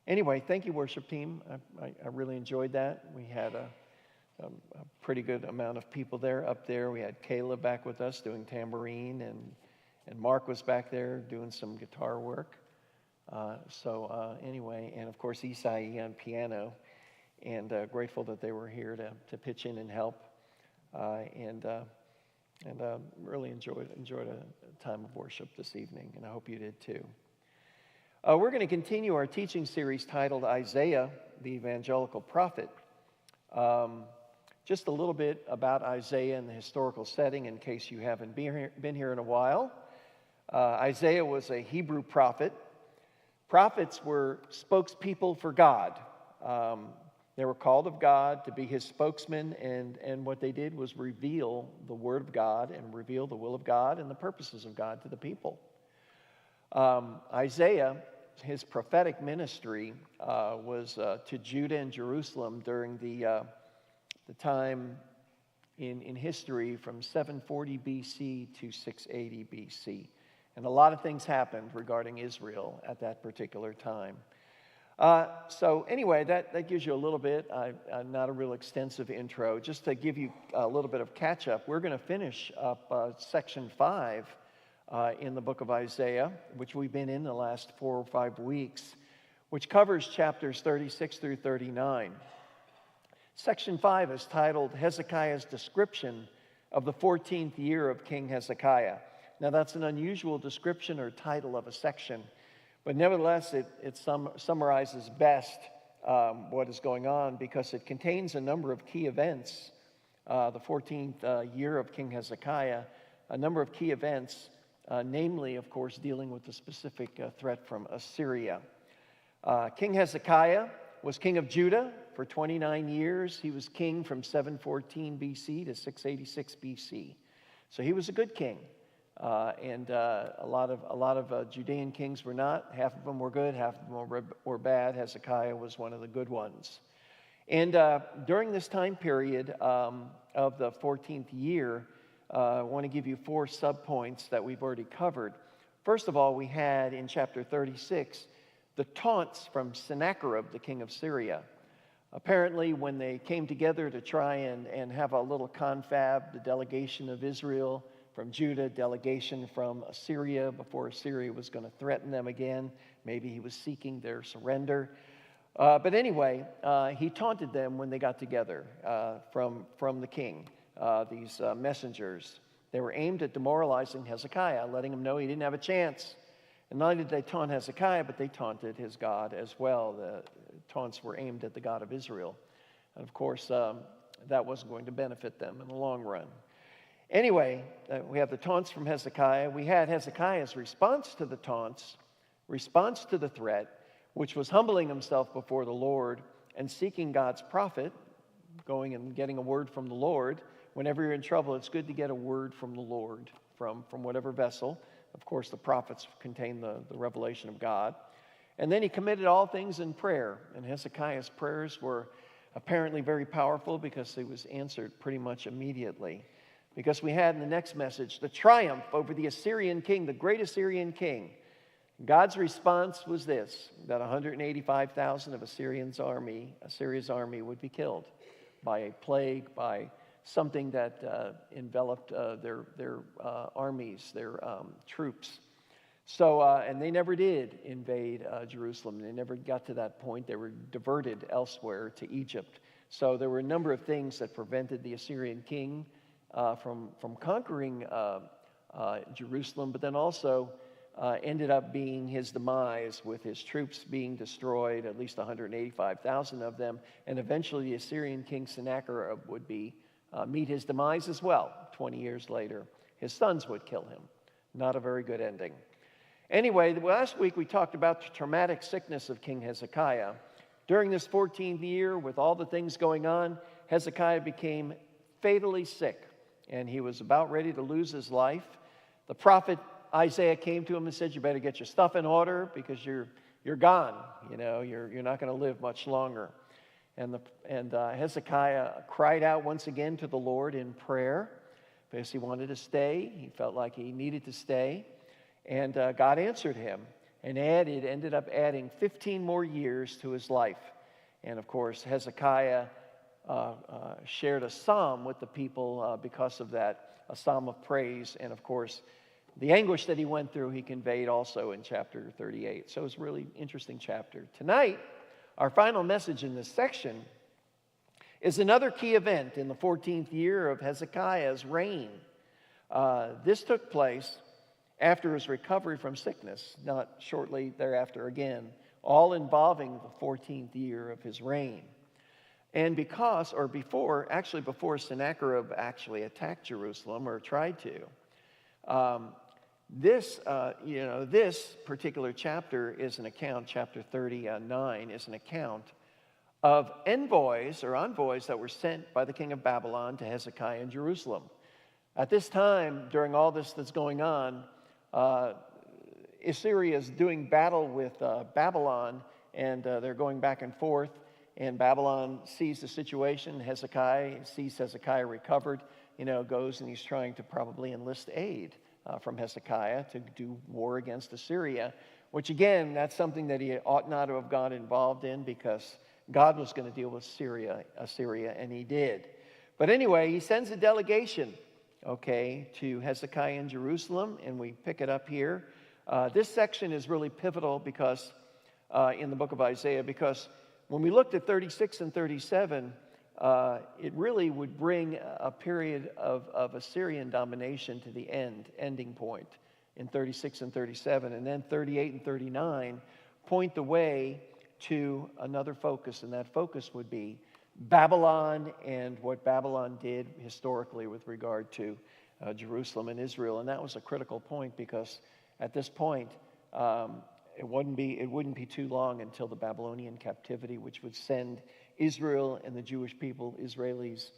Anyway, thank you, worship team. I really enjoyed that. We had a pretty good amount of people there. Up there, we had Caleb back with us doing tambourine, and Mark was back there doing some guitar work. Anyway, and of course, Isai on piano, and grateful that they were here to pitch in and help. Really enjoyed a time of worship this evening, and I hope you did too. We're going to continue our teaching series titled Isaiah, the Evangelical Prophet. Just a little bit about Isaiah and the historical setting in case you haven't been here in a while. Isaiah was a Hebrew prophet. Prophets were spokespeople for God. They were called of God to be his spokesman, and what they did was reveal the word of God and reveal the will of God and the purposes of God to the people. Isaiah, his prophetic ministry was to Judah and Jerusalem during the time in history from 740 BC to 680 BC. And a lot of things happened regarding Israel at that particular time. So anyway, that gives you a little bit, not a real extensive intro. Just to give you a little bit of catch-up, we're going to finish up section 5 in the book of Isaiah, which we've been in the last 4 or 5 weeks, which covers chapters 36 through 39. Section 5 is titled Hezekiah's Description of the 14th Year of King Hezekiah. Now, that's an unusual description or title of a section, but nevertheless, it summarizes best what is going on, because it contains a number of key events. The 14th year of King Hezekiah, a number of key events, namely, of course, dealing with the specific threat from Assyria. King Hezekiah was king of Judah for 29 years. He was king from 714 BC to 686 BC. So he was a good king. A lot of Judean kings were not. Half of them were good, half of them were bad. Hezekiah was one of the good ones. And during this time period of the 14th year, I want to give you 4 subpoints that we've already covered. First of all, we had in chapter 36 the taunts from Sennacherib, the king of Syria. Apparently, when they came together to try and have a little confab, the delegation of Israel from Judah, delegation from Assyria, before Assyria was going to threaten them again. Maybe he was seeking their surrender. But anyway, he taunted them when they got together from the king, these messengers. They were aimed at demoralizing Hezekiah, letting him know he didn't have a chance. And not only did they taunt Hezekiah, but they taunted his God as well. The taunts were aimed at the God of Israel. And of course, that wasn't going to benefit them in the long run. Anyway, we have the taunts from Hezekiah. We had Hezekiah's response to the taunts, response to the threat, which was humbling himself before the Lord and seeking God's prophet, going and getting a word from the Lord. Whenever you're in trouble, it's good to get a word from the Lord, from whatever vessel. Of course, the prophets contain the revelation of God. And then he committed all things in prayer. And Hezekiah's prayers were apparently very powerful because it was answered pretty much immediately. Because we had in the next message the triumph over the Assyrian king, the great Assyrian king. God's response was this, that 185,000 of Assyria's army would be killed by a plague, by something that enveloped their armies, their troops. So, and they never did invade Jerusalem. They never got to that point. They were diverted elsewhere to Egypt. So there were a number of things that prevented the Assyrian king from conquering Jerusalem, but then also ended up being his demise, with his troops being destroyed, at least 185,000 of them, and eventually the Assyrian king Sennacherib would meet his demise as well. 20 years later, his sons would kill him. Not a very good ending. Anyway, last week we talked about the traumatic sickness of King Hezekiah. During this 14th year, with all the things going on, Hezekiah became fatally sick, and he was about ready to lose his life. The prophet Isaiah came to him and said, "You better get your stuff in order because you're gone. You know, you're not going to live much longer." And Hezekiah cried out once again to the Lord in prayer because he wanted to stay. He felt like he needed to stay, and God answered him and ended up adding 15 more years to his life. And of course, Hezekiah shared a psalm with the people because of that, a psalm of praise, and of course, the anguish that he went through, he conveyed also in chapter 38. So it's a really interesting chapter. Tonight, our final message in this section is another key event in the 14th year of Hezekiah's reign. This took place after his recovery from sickness, not shortly thereafter again, all involving the 14th year of his reign. And before Sennacherib actually attacked Jerusalem or tried to, this particular chapter is an account, chapter 39 is an account of envoys that were sent by the king of Babylon to Hezekiah in Jerusalem. At this time, during all this that's going on, Assyria is doing battle with Babylon, and they're going back and forth, and Babylon sees the situation. Hezekiah sees Hezekiah recovered, goes and he's trying to probably enlist aid from Hezekiah to do war against Assyria, which again, that's something that he ought not to have got involved in because God was going to deal with Assyria, and he did. But anyway, he sends a delegation, to Hezekiah in Jerusalem, and we pick it up here. This section is really pivotal because in the book of Isaiah, because when we looked at 36 and 37, it really would bring a period of Assyrian domination to the ending point in 36 and 37. And then 38 and 39 point the way to another focus, and that focus would be Babylon and what Babylon did historically with regard to Jerusalem and Israel. And that was a critical point because at this point, it wouldn't be too long until the Babylonian captivity, which would send Israel and the Jewish people, Israelis,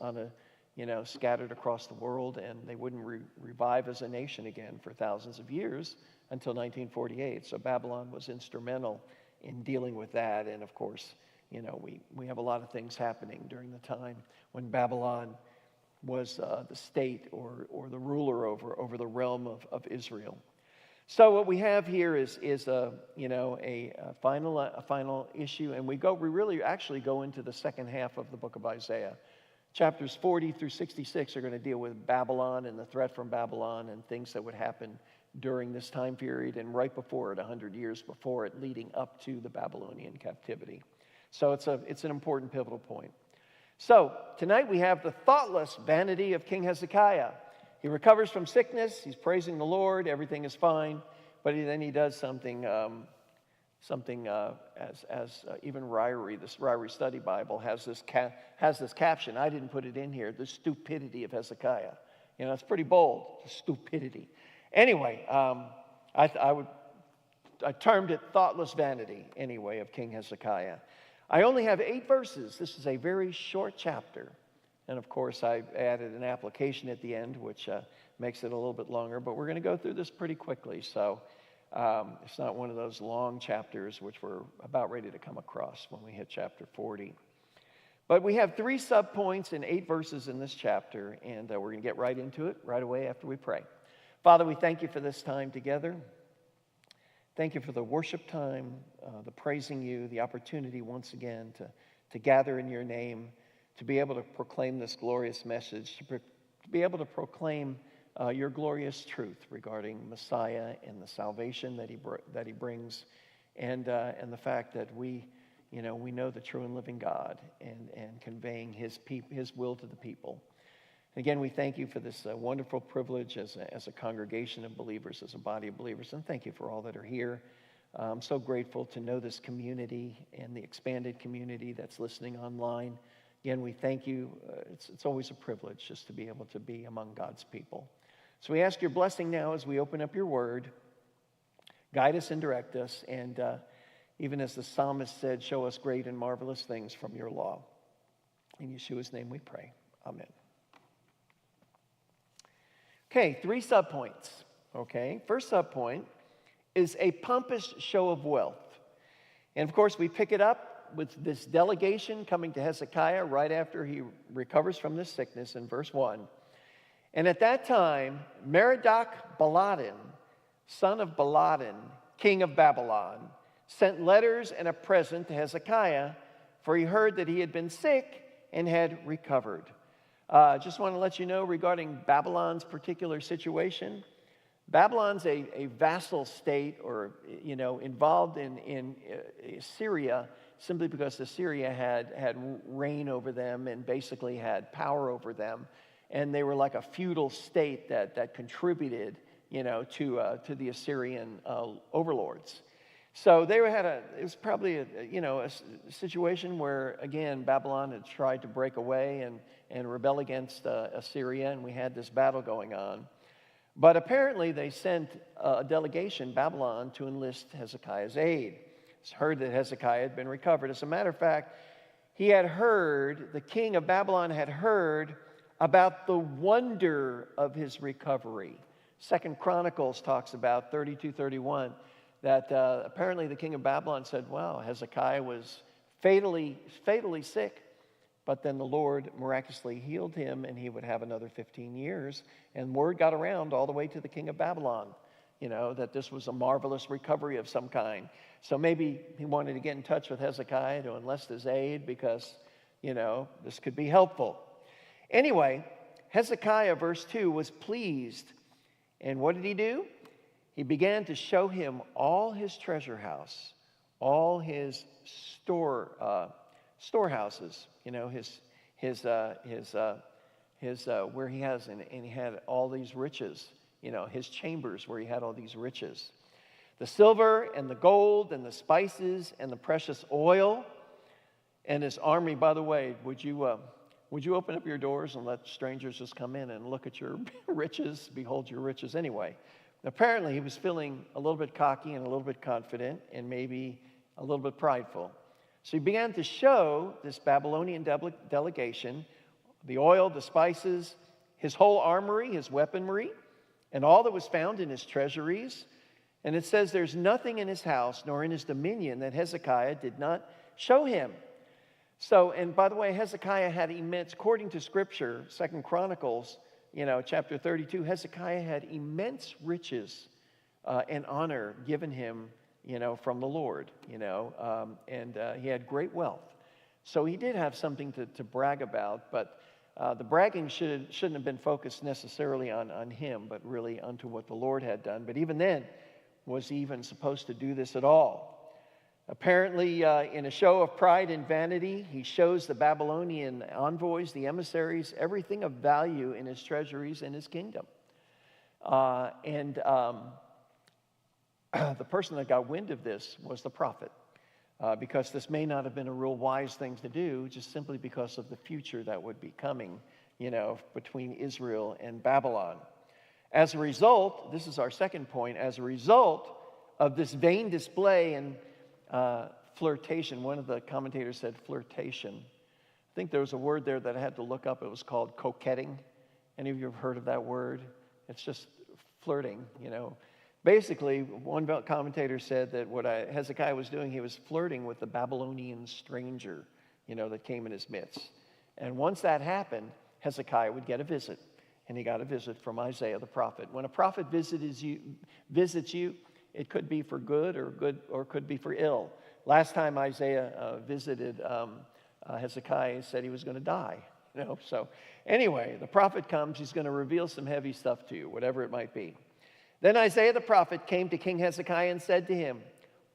scattered across the world, and they wouldn't revive as a nation again for thousands of years until 1948. So Babylon was instrumental in dealing with that. And of course, we have a lot of things happening during the time when Babylon was the state or the ruler over the realm of Israel. So what we have here is a final issue, and we really actually go into the second half of the book of Isaiah. Chapters 40 through 66 are going to deal with Babylon and the threat from Babylon and things that would happen during this time period and right before it, 100 years before it, leading up to the Babylonian captivity. So it's an important pivotal point. So tonight we have the thoughtless vanity of King Hezekiah. He recovers from sickness. He's praising the Lord. Everything is fine. But then he does something, even Ryrie, this Ryrie Study Bible has this caption. I didn't put it in here. The stupidity of Hezekiah. You know, it's pretty bold. Stupidity. Anyway, I termed it thoughtless vanity, anyway, of King Hezekiah. I only have 8 verses. This is a very short chapter. And of course, I added an application at the end, which makes it a little bit longer. But we're going to go through this pretty quickly. So it's not one of those long chapters which we're about ready to come across when we hit chapter 40. But we have 3 subpoints and 8 verses in this chapter. And we're going to get right into it right away after we pray. Father, we thank you for this time together. Thank you for the worship time, the praising you, the opportunity once again to gather in your name, to be able to proclaim this glorious message, to be able to proclaim your glorious truth regarding Messiah and the salvation that he brings, and the fact that we know the true and living God and conveying his will to the people. Again, we thank you for this wonderful privilege as a congregation of believers, as a body of believers, and thank you for all that are here. I'm so grateful to know this community and the expanded community that's listening online. Again, we thank you. It's always a privilege just to be able to be among God's people. So we ask your blessing now as we open up your word. Guide us and direct us, and even as the psalmist said, show us great and marvelous things from your law. In Yeshua's name we pray. Amen. Okay, 3 subpoints. Okay, first subpoint is a pompous show of wealth. And of course, we pick it up with this delegation coming to Hezekiah right after he recovers from this sickness in verse 1. And at that time, Merodach-Baladan, son of Baladan, king of Babylon, sent letters and a present to Hezekiah, for he heard that he had been sick and had recovered. Just want to let you know regarding Babylon's particular situation. Babylon's a vassal state, or involved in Syria, simply because Assyria had reign over them and basically had power over them, and they were like a feudal state that contributed, to the Assyrian overlords. So it was probably a situation where, again, Babylon had tried to break away and rebel against Assyria, and we had this battle going on. But apparently they sent a delegation, Babylon, to enlist Hezekiah's aid. It's heard that Hezekiah had been recovered. As a matter of fact, the king of Babylon had heard about the wonder of his recovery. 2 Chronicles talks about 32:31. That apparently the king of Babylon said, wow, Hezekiah was fatally sick, but then the Lord miraculously healed him, and he would have another 15 years. And word got around all the way to the king of Babylon, that this was a marvelous recovery of some kind. So maybe he wanted to get in touch with Hezekiah to enlist his aid because, this could be helpful. Anyway, Hezekiah, verse 2, was pleased. And what did he do? He began to show him all his treasure house, all his storehouses, where he has, and he had all these riches, his chambers where he had all these riches. The silver and the gold and the spices and the precious oil and his armory. By the way, would you open up your doors and let strangers just come in and look at your riches, behold your riches anyway? Apparently, he was feeling a little bit cocky and a little bit confident and maybe a little bit prideful. So he began to show this Babylonian delegation the oil, the spices, his whole armory, his weaponry, and all that was found in his treasuries. And it says there's nothing in his house nor in his dominion that Hezekiah did not show him. So, and by the way, Hezekiah had immense, according to Scripture, 2 Chronicles, chapter 32, Hezekiah had immense riches and honor given him, from the Lord, and he had great wealth. So he did have something to brag about, but the bragging shouldn't have been focused necessarily on him, but really unto what the Lord had done. But even then, was he even supposed to do this at all? Apparently, in a show of pride and vanity, he shows the Babylonian envoys, the emissaries, everything of value in his treasuries and his kingdom. the person that got wind of this was the prophet, because this may not have been a real wise thing to do, just simply because of the future that would be coming, between Israel and Babylon. As a result, this is our second point, as a result of this vain display and flirtation, one of the commentators said flirtation. I think there was a word there that I had to look up. It was called coquetting. Any of you have heard of that word? It's just flirting, Basically, one commentator said that what Hezekiah was doing, he was flirting with the Babylonian stranger, that came in his midst. And once that happened, Hezekiah would get a visit. And he got a visit from Isaiah the prophet. When a prophet visits you, it could be for good or could be for ill. Last time Isaiah visited Hezekiah, he said he was going to die. So anyway, the prophet comes. He's going to reveal some heavy stuff to you, whatever it might be. Then Isaiah the prophet came to King Hezekiah and said to him,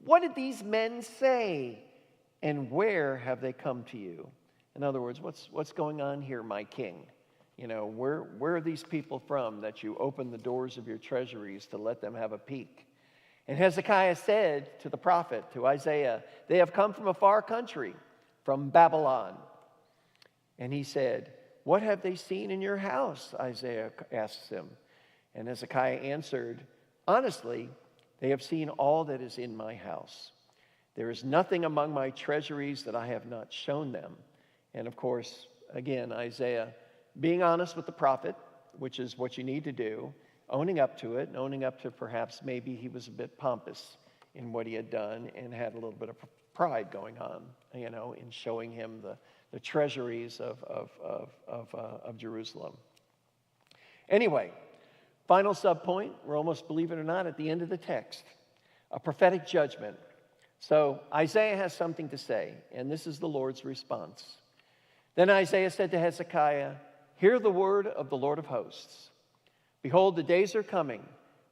"What did these men say, and where have they come to you?" In other words, what's going on here, my king? Where are these people from that you open the doors of your treasuries to let them have a peek? And Hezekiah said to the prophet, to Isaiah, "They have come from a far country, from Babylon." And he said, "What have they seen in your house?" Isaiah asks him. And Hezekiah answered, "Honestly, they have seen all that is in my house. There is nothing among my treasuries that I have not shown them." And of course, again, Isaiah being honest with the prophet, which is what you need to do, owning up to it, and owning up to perhaps maybe he was a bit pompous in what he had done and had a little bit of pride going on, in showing him the treasuries of Jerusalem. Anyway, final subpoint, we're almost, believe it or not, at the end of the text, a prophetic judgment. So Isaiah has something to say, and this is the Lord's response. Then Isaiah said to Hezekiah, "Hear the word of the Lord of hosts. Behold, the days are coming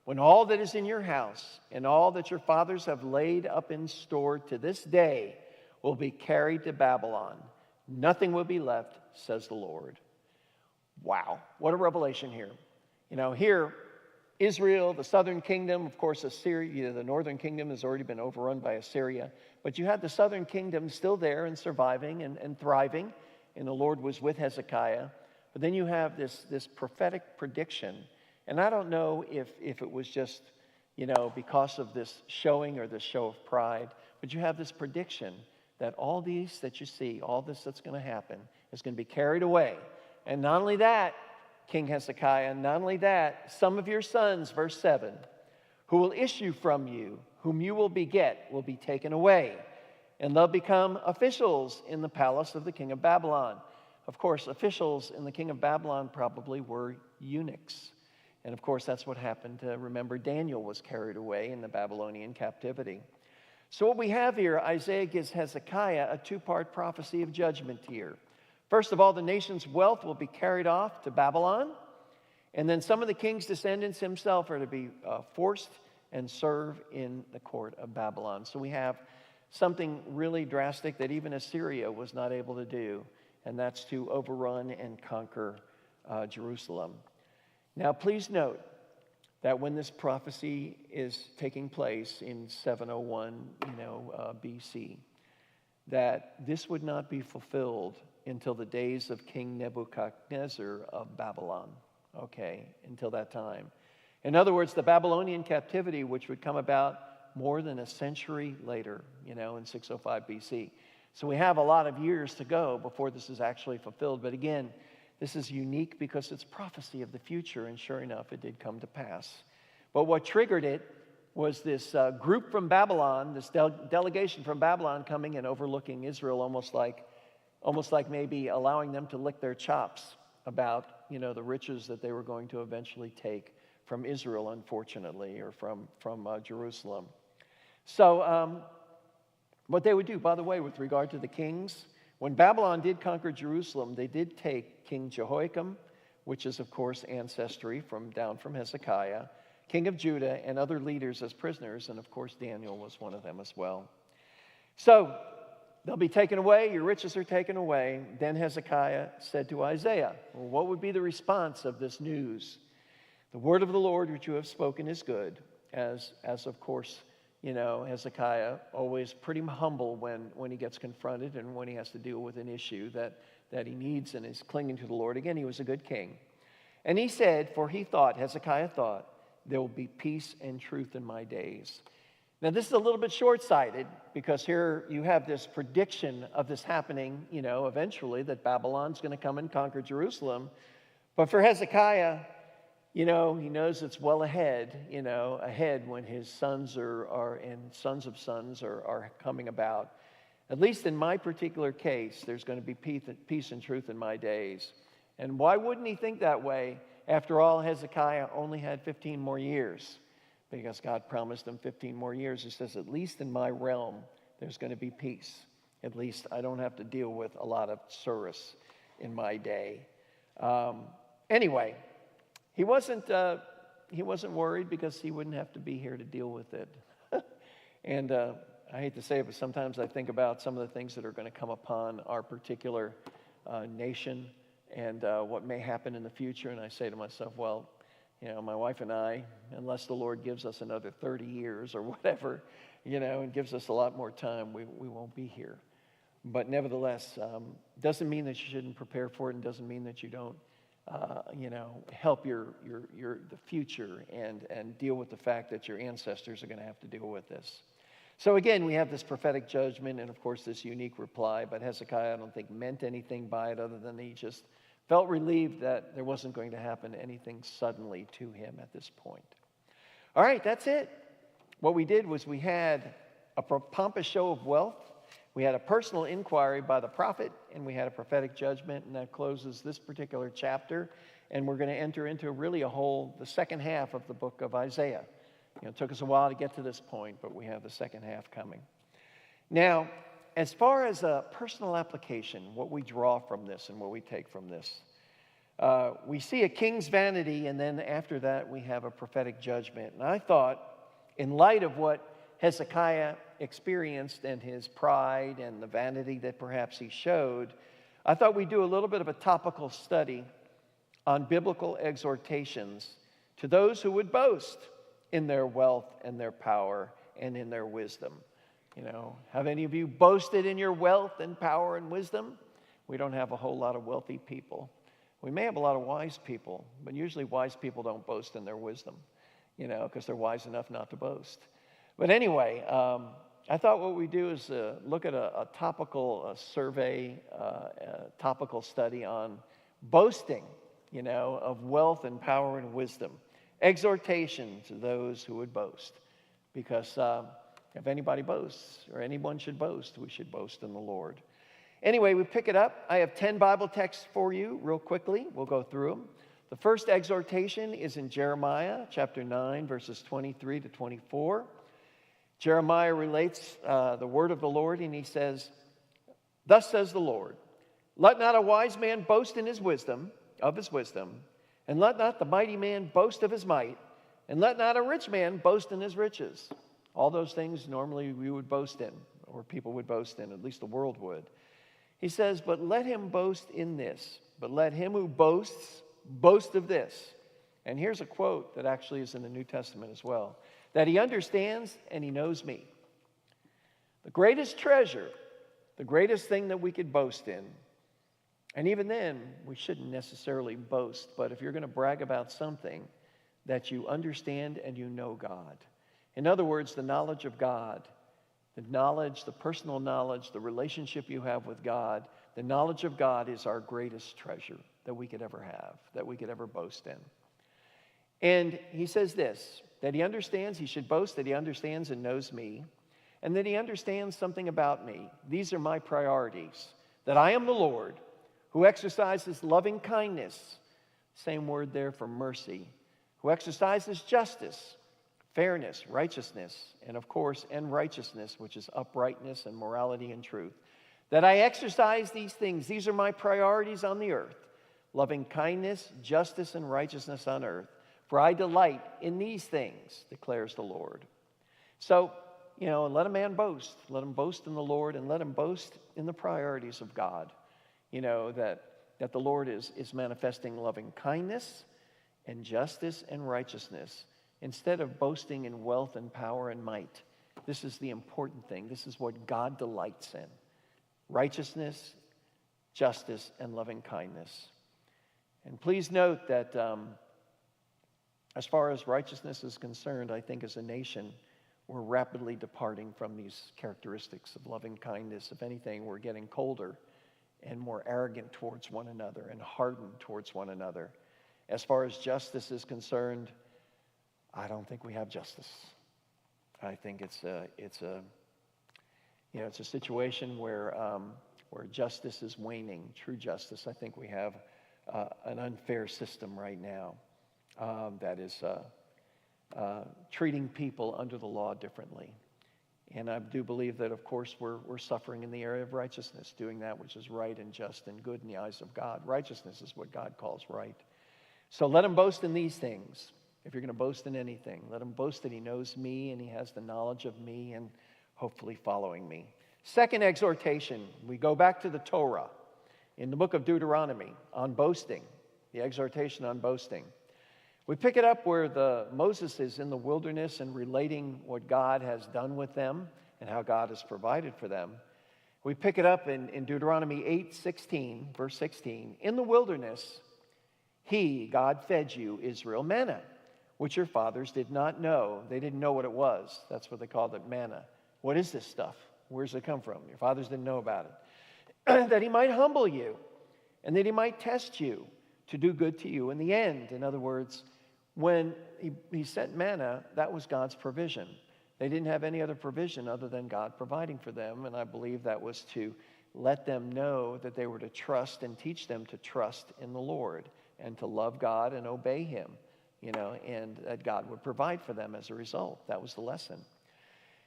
when all that is in your house and all that your fathers have laid up in store to this day will be carried to Babylon. Nothing will be left, says the Lord." Wow, what a revelation here. Here, Israel, the southern kingdom, of course, Assyria, the northern kingdom has already been overrun by Assyria. But you had the southern kingdom still there and surviving and thriving, and the Lord was with Hezekiah. But then you have this prophetic prediction. And I don't know if it was just, because of this showing or this show of pride, but you have this prediction that all these that you see, all this that's going to happen, is going to be carried away. And not only that, King Hezekiah, not only that, some of your sons, verse 7, who will issue from you, whom you will beget, will be taken away, and they'll become officials in the palace of the king of Babylon. Of course, officials in the king of Babylon probably were eunuchs. And of course, that's what happened. Remember, Daniel was carried away in the Babylonian captivity. So what we have here, Isaiah gives Hezekiah a two-part prophecy of judgment here. First of all, the nation's wealth will be carried off to Babylon. And then some of the king's descendants himself are to be forced and serve in the court of Babylon. So we have something really drastic that even Assyria was not able to do, and that's to overrun and conquer Jerusalem. Now, please note that when this prophecy is taking place in 701, BC, that this would not be fulfilled until the days of King Nebuchadnezzar of Babylon, until that time. In other words, the Babylonian captivity, which would come about more than a century later, in 605 BC. So we have a lot of years to go before this is actually fulfilled. But again, this is unique because it's prophecy of the future, and sure enough, it did come to pass. But what triggered it was this group from Babylon, this delegation from Babylon coming and overlooking Israel, almost like maybe allowing them to lick their chops about, the riches that they were going to eventually take from Israel, unfortunately, or from Jerusalem. So what they would do, by the way, with regard to the kings, when Babylon did conquer Jerusalem, they did take King Jehoiakim, which is, of course, ancestry down from Hezekiah, king of Judah, and other leaders as prisoners, and, of course, Daniel was one of them as well. So they'll be taken away, your riches are taken away. Then Hezekiah said to Isaiah, well, what would be the response of this news? The word of the Lord which you have spoken is good. as of course, Hezekiah, always pretty humble when he gets confronted and when he has to deal with an issue that he needs and is clinging to the Lord. Again, he was a good king. And he said, for Hezekiah thought, there will be peace and truth in my days. Now, this is a little bit short-sighted because here you have this prediction of this happening, eventually, that Babylon's going to come and conquer Jerusalem. But for Hezekiah, he knows it's well ahead, ahead when his sons and sons of sons are coming about. At least in my particular case, there's going to be peace and truth in my days. And why wouldn't he think that way? After all, Hezekiah only had 15 more years because God promised him 15 more years. He says, at least in my realm, there's going to be peace. At least I don't have to deal with a lot of service in my day. Anyway, he wasn't worried because he wouldn't have to be here to deal with it. And I hate to say it, but sometimes I think about some of the things that are going to come upon our particular nation and what may happen in the future. And I say to myself, well, my wife and I, unless the Lord gives us another 30 years or whatever, and gives us a lot more time, we won't be here. But nevertheless, doesn't mean that you shouldn't prepare for it, and doesn't mean that you don't, help the future and deal with the fact that your ancestors are going to have to deal with this. So again, we have this prophetic judgment and, of course, this unique reply. But Hezekiah, I don't think, meant anything by it other than he just felt relieved that there wasn't going to happen anything suddenly to him at this point. All right, that's it. What we did was we had a pompous show of wealth. We had a personal inquiry by the prophet, and we had a prophetic judgment, and that closes this particular chapter. And we're going to enter into really the second half of the book of Isaiah. It took us a while to get to this point, but we have the second half coming. Now, as far as a personal application, what we draw from this and what we take from this, we see a king's vanity, and then after that we have a prophetic judgment. And I thought, in light of what Hezekiah experienced and his pride and the vanity that perhaps he showed, I thought we'd do a little bit of a topical study on biblical exhortations to those who would boast in their wealth and their power and in their wisdom. Have any of you boasted in your wealth and power and wisdom? We don't have a whole lot of wealthy people. We may have a lot of wise people, but usually wise people don't boast in their wisdom, because they're wise enough not to boast. But anyway, I thought what we do is look at a topical survey, topical study on boasting, of wealth and power and wisdom. Exhortation to those who would boast. Because if anybody boasts, or anyone should boast, we should boast in the Lord. Anyway, we pick it up. I have 10 Bible texts for you real quickly. We'll go through them. The first exhortation is in Jeremiah chapter 9, verses 23 to 24. Jeremiah relates the word of the Lord, and he says, "Thus says the Lord, let not a wise man boast in his wisdom, and let not the mighty man boast of his might, and let not a rich man boast in his riches." All those things normally we would boast in, or people would boast in, at least the world would. He says, but let him boast in this. But let him who boasts, boast of this. And here's a quote that actually is in the New Testament as well. That he understands and he knows me. The greatest treasure, the greatest thing that we could boast in, and even then, we shouldn't necessarily boast, but if you're going to brag about something, that you understand and you know God. In other words, the knowledge of God, the personal knowledge, the relationship you have with God, the knowledge of God is our greatest treasure that we could ever have, that we could ever boast in. And he says this, that he understands, he should boast that he understands and knows me, and that he understands something about me. These are my priorities, that I am the Lord, who exercises loving kindness, same word there for mercy, who exercises justice, fairness, righteousness, and of course, righteousness, which is uprightness and morality and truth. That I exercise these things. These are my priorities on the earth. Loving kindness, justice, and righteousness on earth. For I delight in these things, declares the Lord. So, let a man boast. Let him boast in the Lord, and let him boast in the priorities of God. That the Lord is manifesting loving kindness and justice and righteousness instead of boasting in wealth and power and might. This is the important thing. This is what God delights in. Righteousness, justice, and loving kindness. And please note that as far as righteousness is concerned, I think as a nation, we're rapidly departing from these characteristics of loving kindness. If anything, we're getting colder and more arrogant towards one another and hardened towards one another. As far as justice is concerned, I don't think we have justice. I think it's a situation where justice is waning, true justice. I think we have an unfair system right now that is treating people under the law differently. And I do believe that, of course, we're suffering in the area of righteousness, doing that which is right and just and good in the eyes of God. Righteousness is what God calls right. So let him boast in these things. If you're going to boast in anything, let him boast that he knows me and he has the knowledge of me and hopefully following me. Second exhortation, we go back to the Torah in the book of Deuteronomy on boasting, the exhortation on boasting. We pick it up where Moses is in the wilderness and relating what God has done with them and how God has provided for them. We pick it up in Deuteronomy 8:16, verse 16. In the wilderness, God fed you, Israel, manna, which your fathers did not know. They didn't know what it was. That's what they called it, manna. What is this stuff? Where does it come from? Your fathers didn't know about it. That he might humble you and that he might test you to do good to you in the end. In other words, when he sent manna, that was God's provision. They didn't have any other provision other than God providing for them, and I believe that was to let them know that they were to trust and teach them to trust in the Lord and to love God and obey him, and that God would provide for them as a result. That was the lesson.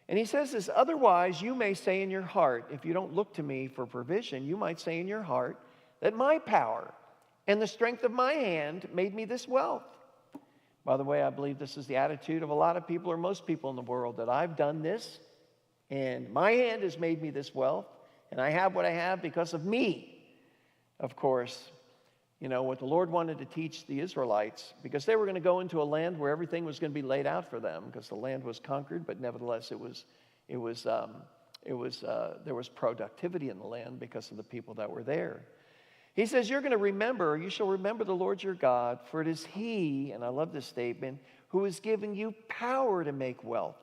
And he says this, otherwise you may say in your heart, if you don't look to me for provision, you might say in your heart that my power and the strength of my hand made me this wealth. By the way, I believe this is the attitude of a lot of people or most people in the world, that I've done this and my hand has made me this wealth and I have what I have because of me. Of course, what the Lord wanted to teach the Israelites, because they were going to go into a land where everything was going to be laid out for them, because the land was conquered, but nevertheless there was productivity in the land because of the people that were there. He says, you shall remember the Lord your God, for it is he, and I love this statement, who has given you power to make wealth.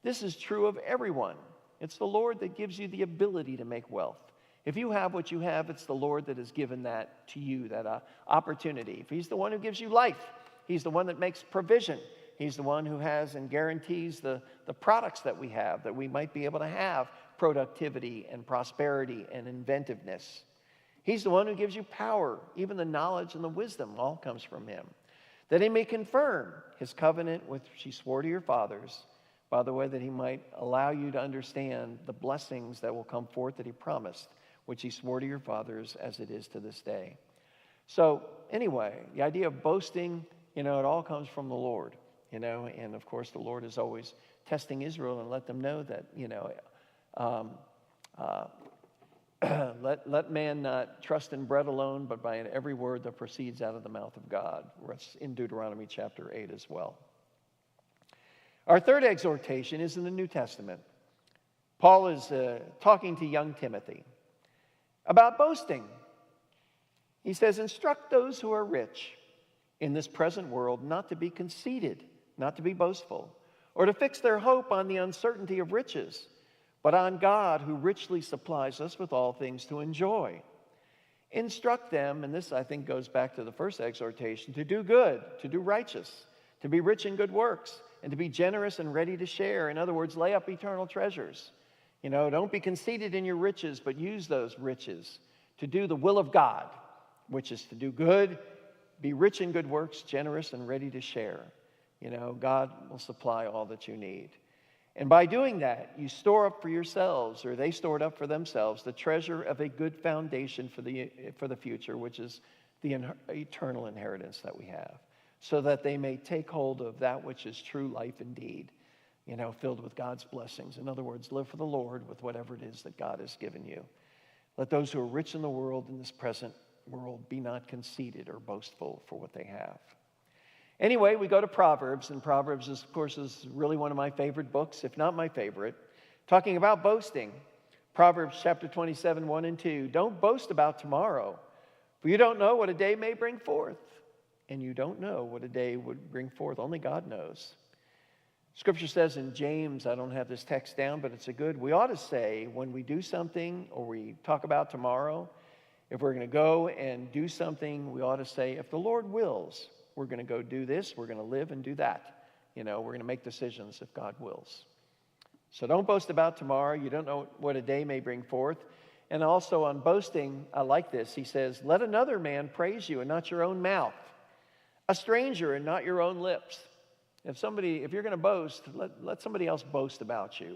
This is true of everyone. It's the Lord that gives you the ability to make wealth. If you have what you have, it's the Lord that has given that to you, that opportunity. If he's the one who gives you life, he's the one that makes provision. He's the one who has and guarantees the products that we have, that we might be able to have productivity and prosperity and inventiveness. He's the one who gives you power. Even the knowledge and the wisdom all comes from him. That he may confirm his covenant which he swore to your fathers, by the way, that he might allow you to understand the blessings that will come forth that he promised, which he swore to your fathers as it is to this day. So anyway, the idea of boasting, it all comes from the Lord, and of course the Lord is always testing Israel and let them know that, let man not trust in bread alone, but by every word that proceeds out of the mouth of God. That's in Deuteronomy chapter 8 as well. Our third exhortation is in the New Testament. Paul is talking to young Timothy about boasting. He says, instruct those who are rich in this present world not to be conceited, not to be boastful, or to fix their hope on the uncertainty of riches, but on God who richly supplies us with all things to enjoy. Instruct them, and this I think goes back to the first exhortation, to do good, to do righteous, to be rich in good works, and to be generous and ready to share. In other words, lay up eternal treasures. Don't be conceited in your riches, but use those riches to do the will of God, which is to do good, be rich in good works, generous and ready to share. God will supply all that you need. And by doing that, you store up for yourselves, or they stored up for themselves, the treasure of a good foundation for the future, which is the eternal inheritance that we have, so that they may take hold of that which is true life indeed, filled with God's blessings. In other words, live for the Lord with whatever it is that God has given you. Let those who are rich in the world, in this present world, be not conceited or boastful for what they have. Anyway, we go to Proverbs, and Proverbs, of course, is really one of my favorite books, if not my favorite, talking about boasting. Proverbs chapter 27, 1 and 2. Don't boast about tomorrow, for you don't know what a day may bring forth. And you don't know what a day would bring forth. Only God knows. Scripture says in James, I don't have this text down, but it's a good, we ought to say when we do something or we talk about tomorrow, if we're going to go and do something, we ought to say, if the Lord wills, we're going to go do this, we're going to live and do that. We're going to make decisions if God wills. So don't boast about tomorrow. You don't know what a day may bring forth. And also on boasting, I like this. He says, let another man praise you and not your own mouth, a stranger and not your own lips. If you're going to boast, let somebody else boast about you.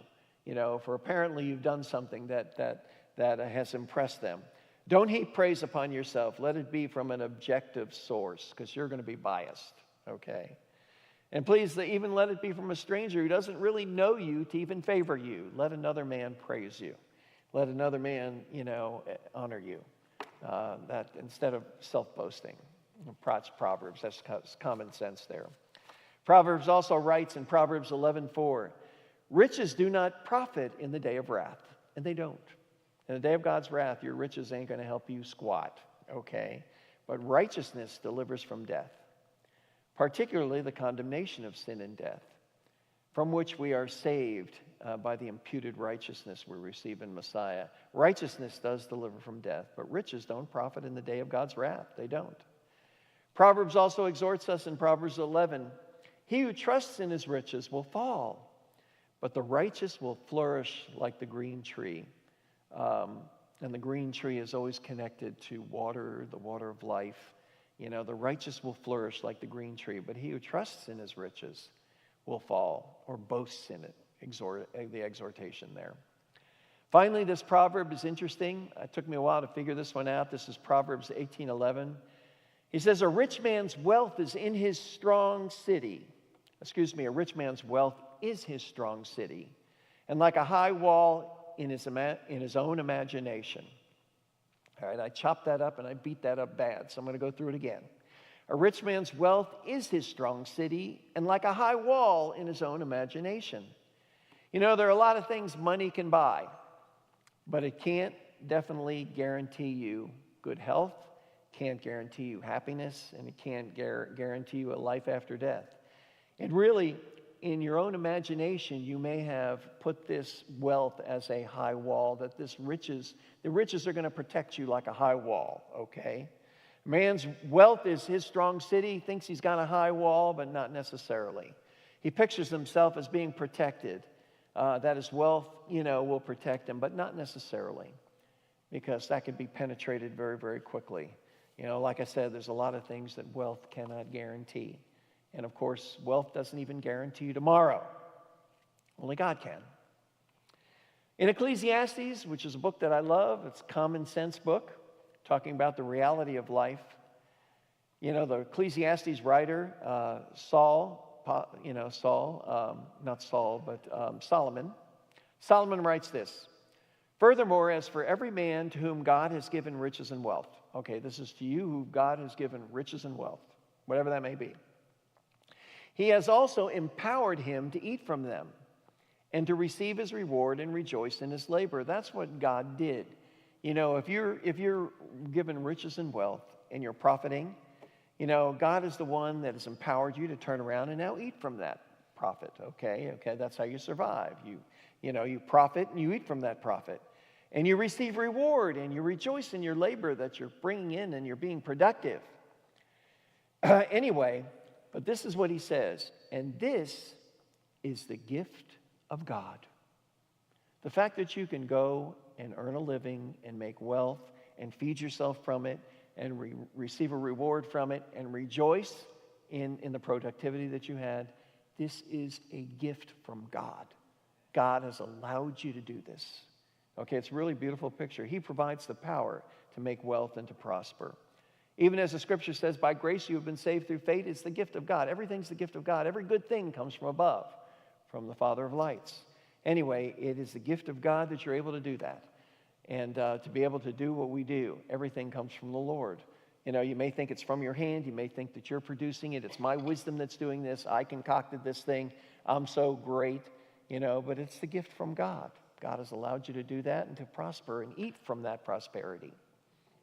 For apparently you've done something that has impressed them. Don't heap praise upon yourself. Let it be from an objective source, because you're going to be biased, okay? And please, even let it be from a stranger who doesn't really know you to even favor you. Let another man praise you. Let another man, honor you. That instead of self-boasting. Proverbs, that's common sense there. Proverbs also writes in Proverbs 11:4, riches do not profit in the day of wrath. And they don't. In the day of God's wrath, your riches ain't going to help you squat, okay? But righteousness delivers from death, particularly the condemnation of sin and death, from which we are saved by the imputed righteousness we receive in Messiah. Righteousness does deliver from death, but riches don't profit in the day of God's wrath. They don't. Proverbs also exhorts us in Proverbs 11, he who trusts in his riches will fall, but the righteous will flourish like the green tree. And the green tree is always connected to water, the water of life. The righteous will flourish like the green tree, but he who trusts in his riches will fall or boasts in it, the exhortation there. Finally, this proverb is interesting. It took me a while to figure this one out. This is Proverbs 18:11. He says, a rich man's wealth is in his strong city. A rich man's wealth is his strong city, and like a high wall in his own imagination. All right, I chopped that up and I beat that up bad, so I'm going to go through it again. A rich man's wealth is his strong city, and like a high wall in his own imagination. There are a lot of things money can buy, but it can't definitely guarantee you good health, can't guarantee you happiness, and it can't guarantee you a life after death. And really, in your own imagination, you may have put this wealth as a high wall, that the riches are going to protect you like a high wall, okay? Man's wealth is his strong city. He thinks he's got a high wall, but not necessarily. He pictures himself as being protected, that his wealth, will protect him, but not necessarily, because that could be penetrated very, very quickly. Like I said, there's a lot of things that wealth cannot guarantee. And of course, wealth doesn't even guarantee you tomorrow. Only God can. In Ecclesiastes, which is a book that I love, it's a common sense book, talking about the reality of life. The Ecclesiastes writer, Solomon. Solomon writes this, furthermore, as for every man to whom God has given riches and wealth. Okay, this is to you who God has given riches and wealth, whatever that may be. He has also empowered him to eat from them and to receive his reward and rejoice in his labor. That's what God did. If you're given riches and wealth and you're profiting, God is the one that has empowered you to turn around and now eat from that profit. Okay, that's how you survive. You profit and you eat from that profit. And you receive reward and you rejoice in your labor that you're bringing in and you're being productive. Anyway, but this is what he says, and this is the gift of God. The fact that you can go and earn a living and make wealth and feed yourself from it and receive a reward from it and rejoice in the productivity that you had, this is a gift from God. God has allowed you to do this. Okay, it's a really beautiful picture. He provides the power to make wealth and to prosper. Even as the scripture says, by grace you have been saved through faith. It's the gift of God. Everything's the gift of God. Every good thing comes from above, from the Father of lights. Anyway, it is the gift of God that you're able to do that. And to be able to do what we do, everything comes from the Lord. You know, you may think it's from your hand. You may think that you're producing it. It's my wisdom that's doing this. I concocted this thing. I'm so great, you know, but it's the gift from God. God has allowed you to do that and to prosper and eat from that prosperity.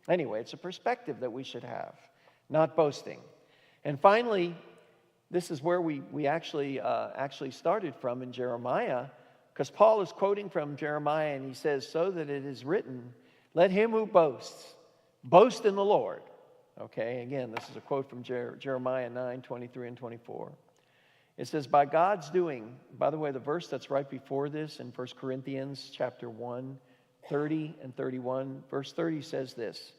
Anyway, it's a perspective that we should have, not boasting. And finally, this is where we actually started from in Jeremiah, because Paul is quoting from Jeremiah, and he says, so that it is written, let him who boasts, boast in the Lord. Okay, again, this is a quote from Jeremiah 9, 23 and 24. It says, by God's doing, by the way, the verse that's right before this in 1 Corinthians chapter 1, 30 and 31, verse 30 says this,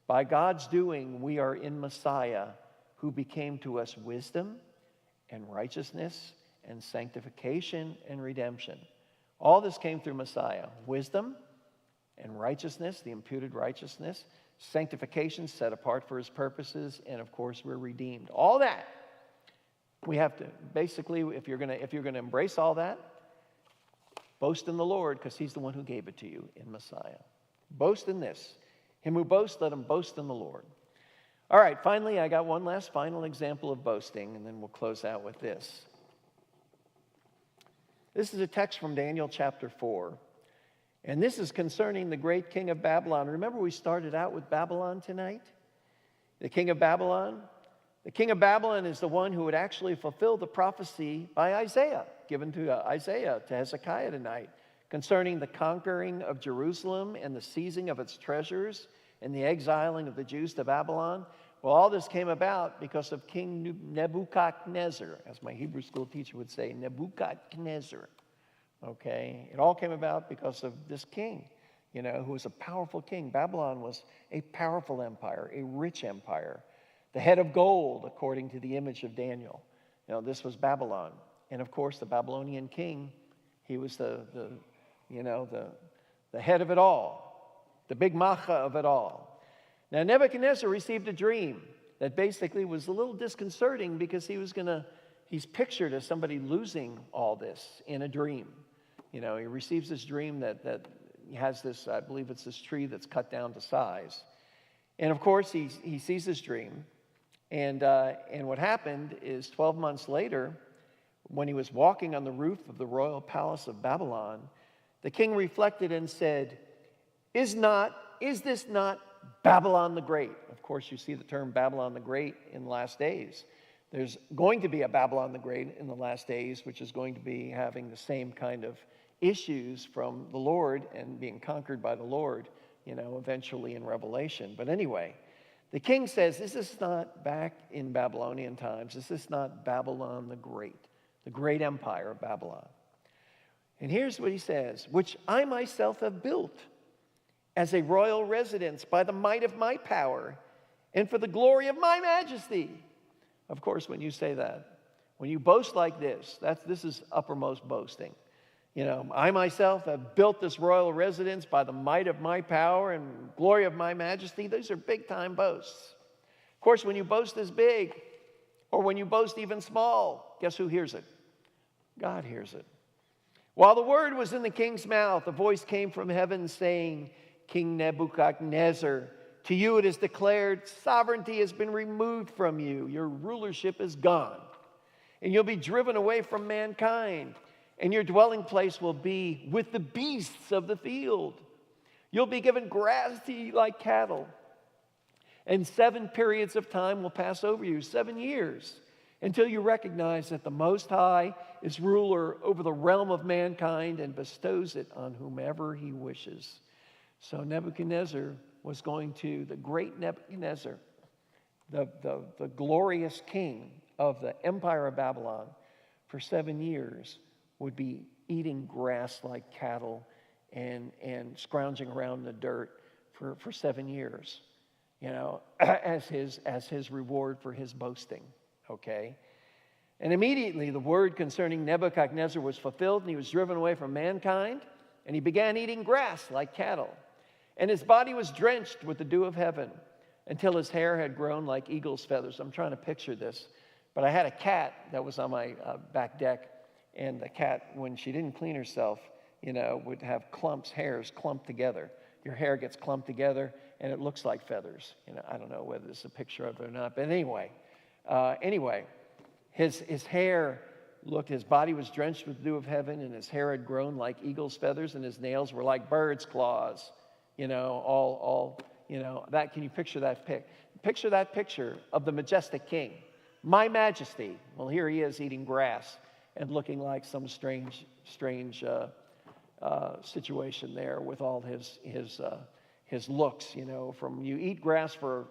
by God's doing, we are in Messiah, who became to us wisdom and righteousness and sanctification and redemption. All this came through Messiah. Wisdom and righteousness, the imputed righteousness, sanctification set apart for his purposes, and of course we're redeemed. All that, we have to, basically, if you're gonna embrace all that, boast in the Lord, because he's the one who gave it to you in Messiah. Boast in this. Him who boasts, let him boast in the Lord. All right, finally, I got one last final example of boasting, and then we'll close out with this. This is a text from Daniel chapter 4. And this is concerning the great king of Babylon. Remember, we started out with Babylon tonight? The king of Babylon? The king of Babylon is the one who would actually fulfill the prophecy by Isaiah, given to Isaiah, to Hezekiah tonight, concerning the conquering of Jerusalem and the seizing of its treasures and the exiling of the Jews to Babylon. Well, all this came about because of King Nebuchadnezzar, as my Hebrew school teacher would say, Nebuchadnezzar. Okay, it all came about because of this king, you know, who was a powerful king. Babylon was a powerful empire, a rich empire, the head of gold, according to the image of Daniel. You know, this was Babylon, and of course, the Babylonian king, he was the head of it all, the big macha of it all. Now, Nebuchadnezzar received a dream that basically was a little disconcerting because he's pictured as somebody losing all this in a dream. You know, he receives this dream that he has this, I believe it's this tree that's cut down to size. And of course, he sees this dream. And what happened is 12 months later, when he was walking on the roof of the royal palace of Babylon, the king reflected and said, is this not Babylon the Great? Of course, you see the term Babylon the Great in the last days. There's going to be a Babylon the Great in the last days, which is going to be having the same kind of issues from the Lord and being conquered by the Lord, you know, eventually in Revelation. But anyway, the king says, this is not back in Babylonian times. This is not Babylon the great empire of Babylon. And here's what he says, which I myself have built as a royal residence by the might of my power and for the glory of my majesty. Of course, when you say that, when you boast like this, this is uppermost boasting. You know, I myself have built this royal residence by the might of my power and glory of my majesty. These are big-time boasts. Of course, when you boast this big, or when you boast even small, guess who hears it? God hears it. While the word was in the king's mouth, a voice came from heaven saying, King Nebuchadnezzar, to you it is declared, sovereignty has been removed from you. Your rulership is gone. And you'll be driven away from mankind. And your dwelling place will be with the beasts of the field. You'll be given grass to eat like cattle. And 7 periods of time will pass over you, 7 years, until you recognize that the Most High is ruler over the realm of mankind and bestows it on whomever he wishes. So Nebuchadnezzar was going to, the great Nebuchadnezzar, the glorious king of the empire of Babylon, for 7 years would be eating grass like cattle and scrounging around in the dirt for 7 years, you know, as his reward for his boasting, okay? And immediately the word concerning Nebuchadnezzar was fulfilled, and he was driven away from mankind, and he began eating grass like cattle. And his body was drenched with the dew of heaven until his hair had grown like eagle's feathers. I'm trying to picture this. But I had a cat that was on my back deck, and the cat, when she didn't clean herself, you know, would have hairs clumped together. your hair gets clumped together, and it looks like feathers. I don't know whether this is a picture of it or not, but anyway, his hair his body was drenched with dew of heaven, and his hair had grown like eagle's feathers, and his nails were like bird's claws. That, can you picture that picture that picture of the majestic king, my majesty? Well, here he is eating grass and looking like some strange situation there with all his looks. From you eat grass for a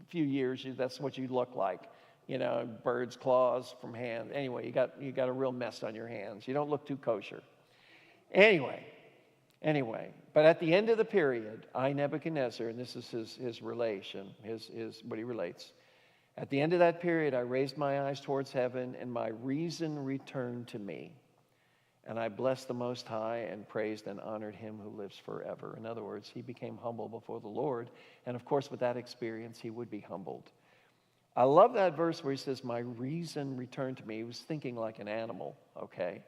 few years, that's what you look like. Bird's claws from hand. Anyway, you got a real mess on your hands. You don't look too kosher. Anyway, but at the end of the period, I, Nebuchadnezzar, and this is his relation, his what he relates. At the end of that period, I raised my eyes towards heaven, and my reason returned to me. And I blessed the Most High and praised and honored him who lives forever. In other words, he became humble before the Lord. And of course, with that experience, he would be humbled. I love that verse where he says, my reason returned to me. He was thinking like an animal, okay?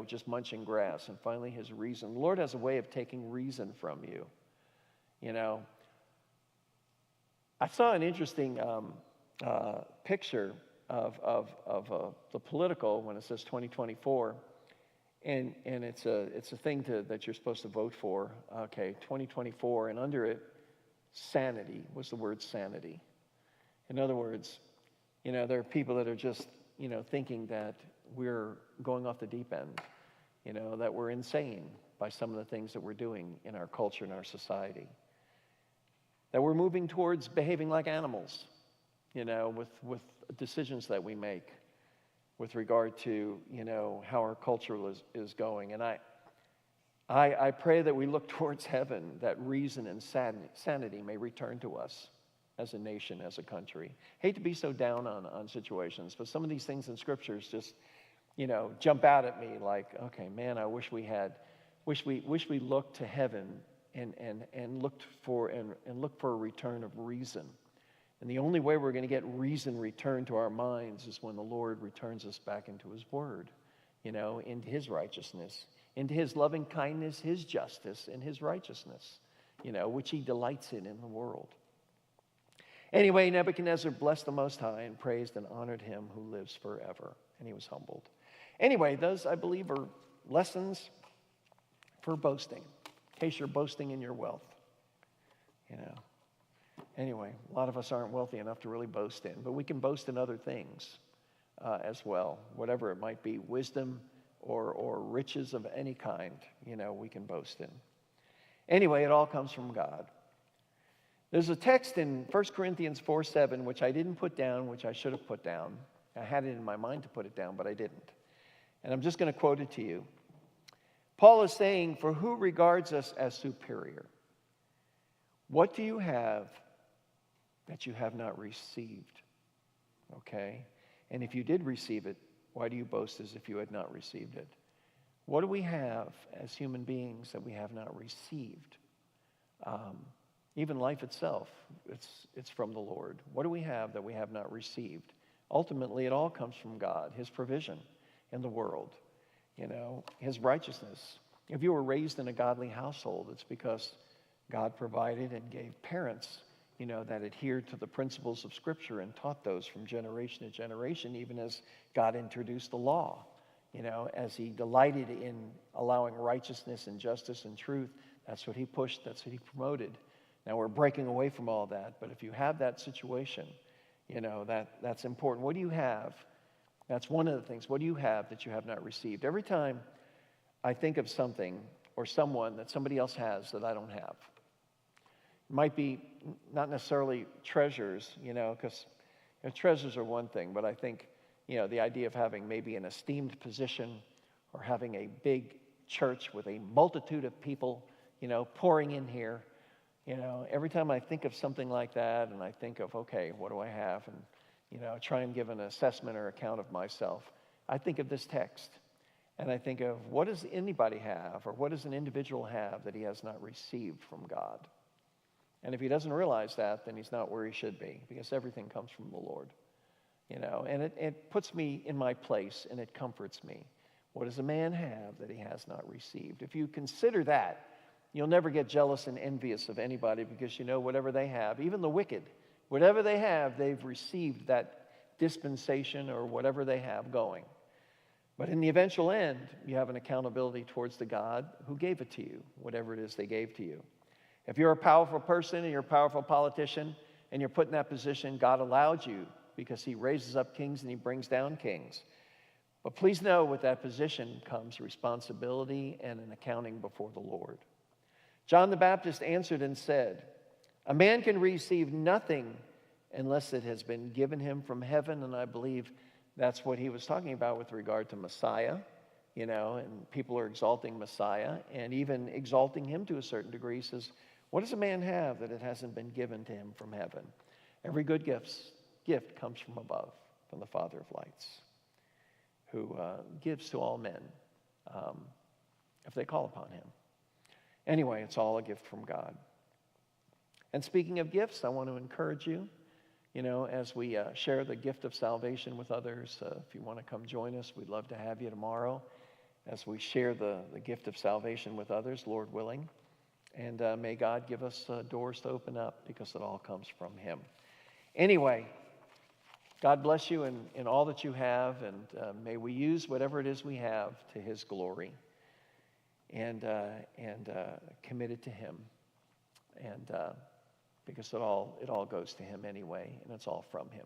Just munching grass. And finally, his reason. The Lord has a way of taking reason from you. I saw an interesting picture of the political when it says 2024. And it's a thing that you're supposed to vote for. Okay, 2024. And under it, sanity was the word sanity. In other words, there are people that are just, thinking that we're going off the deep end, that we're insane by some of the things that we're doing in our culture and our society, that we're moving towards behaving like animals, with decisions that we make with regard to, how our culture is going. And I pray that we look towards heaven, that reason and sanity may return to us as a nation, as a country. Hate to be so down on situations, but some of these things in scriptures just, jump out at me like, okay, man, I wish we looked to heaven and looked for a return of reason. And the only way we're going to get reason returned to our minds is when the Lord returns us back into his word, into his righteousness, into his loving kindness, his justice, and his righteousness, which he delights in the world. Anyway, Nebuchadnezzar blessed the Most High and praised and honored him who lives forever. And he was humbled. Anyway, those, I believe, are lessons for boasting, in case you're boasting in your wealth. Anyway, a lot of us aren't wealthy enough to really boast in, but we can boast in other things as well, whatever it might be, wisdom or riches of any kind, we can boast in. Anyway, it all comes from God. There's a text in 1 Corinthians 4:7, which I didn't put down, which I should have put down. I had it in my mind to put it down, but I didn't. And I'm just going to quote it to you. Paul is saying, for who regards us as superior? What do you have that you have not received? Okay? And if you did receive it, why do you boast as if you had not received it? What do we have as human beings that we have not received? Even life itself, it's from the Lord. What do we have that we have not received? Ultimately, it all comes from God, his provision in the world, his righteousness. If you were raised in a godly household, it's because God provided and gave parents, that adhered to the principles of Scripture and taught those from generation to generation, even as God introduced the law, as he delighted in allowing righteousness and justice and truth. That's what he pushed, that's what he promoted. Now we're breaking away from all that, but if you have that situation, that's important. What do you have? That's one of the things. What do you have that you have not received? Every time I think of something or someone that somebody else has that I don't have, it might be not necessarily treasures, because treasures are one thing, but I think, the idea of having maybe an esteemed position or having a big church with a multitude of people, pouring in here. Every time I think of something like that and I think of, okay, what do I have? And, try and give an assessment or account of myself. I think of this text and I think of what does anybody have or what does an individual have that he has not received from God? And if he doesn't realize that, then he's not where he should be because everything comes from the Lord. And it puts me in my place and it comforts me. What does a man have that he has not received? If you consider that, You'll never get jealous and envious of anybody because you know whatever they have, even the wicked, whatever they have, they've received that dispensation or whatever they have going. But in the eventual end, you have an accountability towards the God who gave it to you, whatever it is they gave to you. If you're a powerful person and you're a powerful politician and you're put in that position, God allowed you because he raises up kings and he brings down kings. But please know with that position comes responsibility and an accounting before the Lord. John the Baptist answered and said, a man can receive nothing unless it has been given him from heaven. And I believe that's what he was talking about with regard to Messiah, and people are exalting Messiah and even exalting him to a certain degree. He says, what does a man have that it hasn't been given to him from heaven? Every good gift comes from above, from the Father of lights, who gives to all men if they call upon him. Anyway, it's all a gift from God. And speaking of gifts, I want to encourage you, as we share the gift of salvation with others. If you want to come join us, we'd love to have you tomorrow as we share the gift of salvation with others, Lord willing. And may God give us doors to open up because it all comes from him. Anyway, God bless you in all that you have, and may we use whatever it is we have to his glory and commit it to him. And because it all goes to him anyway, and it's all from him.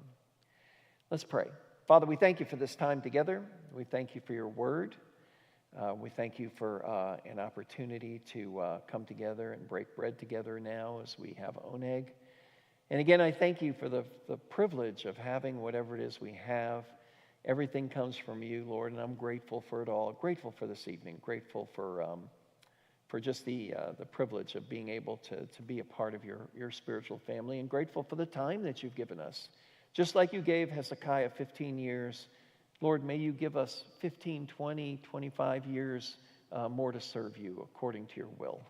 Let's pray. Father, we thank you for this time together. We thank you for your word. We thank you for an opportunity to come together and break bread together now as we have oneg. And again, I thank you for the privilege of having whatever it is we have. Everything comes from you, Lord, and I'm grateful for it all. Grateful for this evening. Grateful for just the privilege of being able to be a part of your spiritual family, and grateful for the time that you've given us. Just like you gave Hezekiah 15 years, Lord, may you give us 15, 20, 25 years more to serve you according to your will.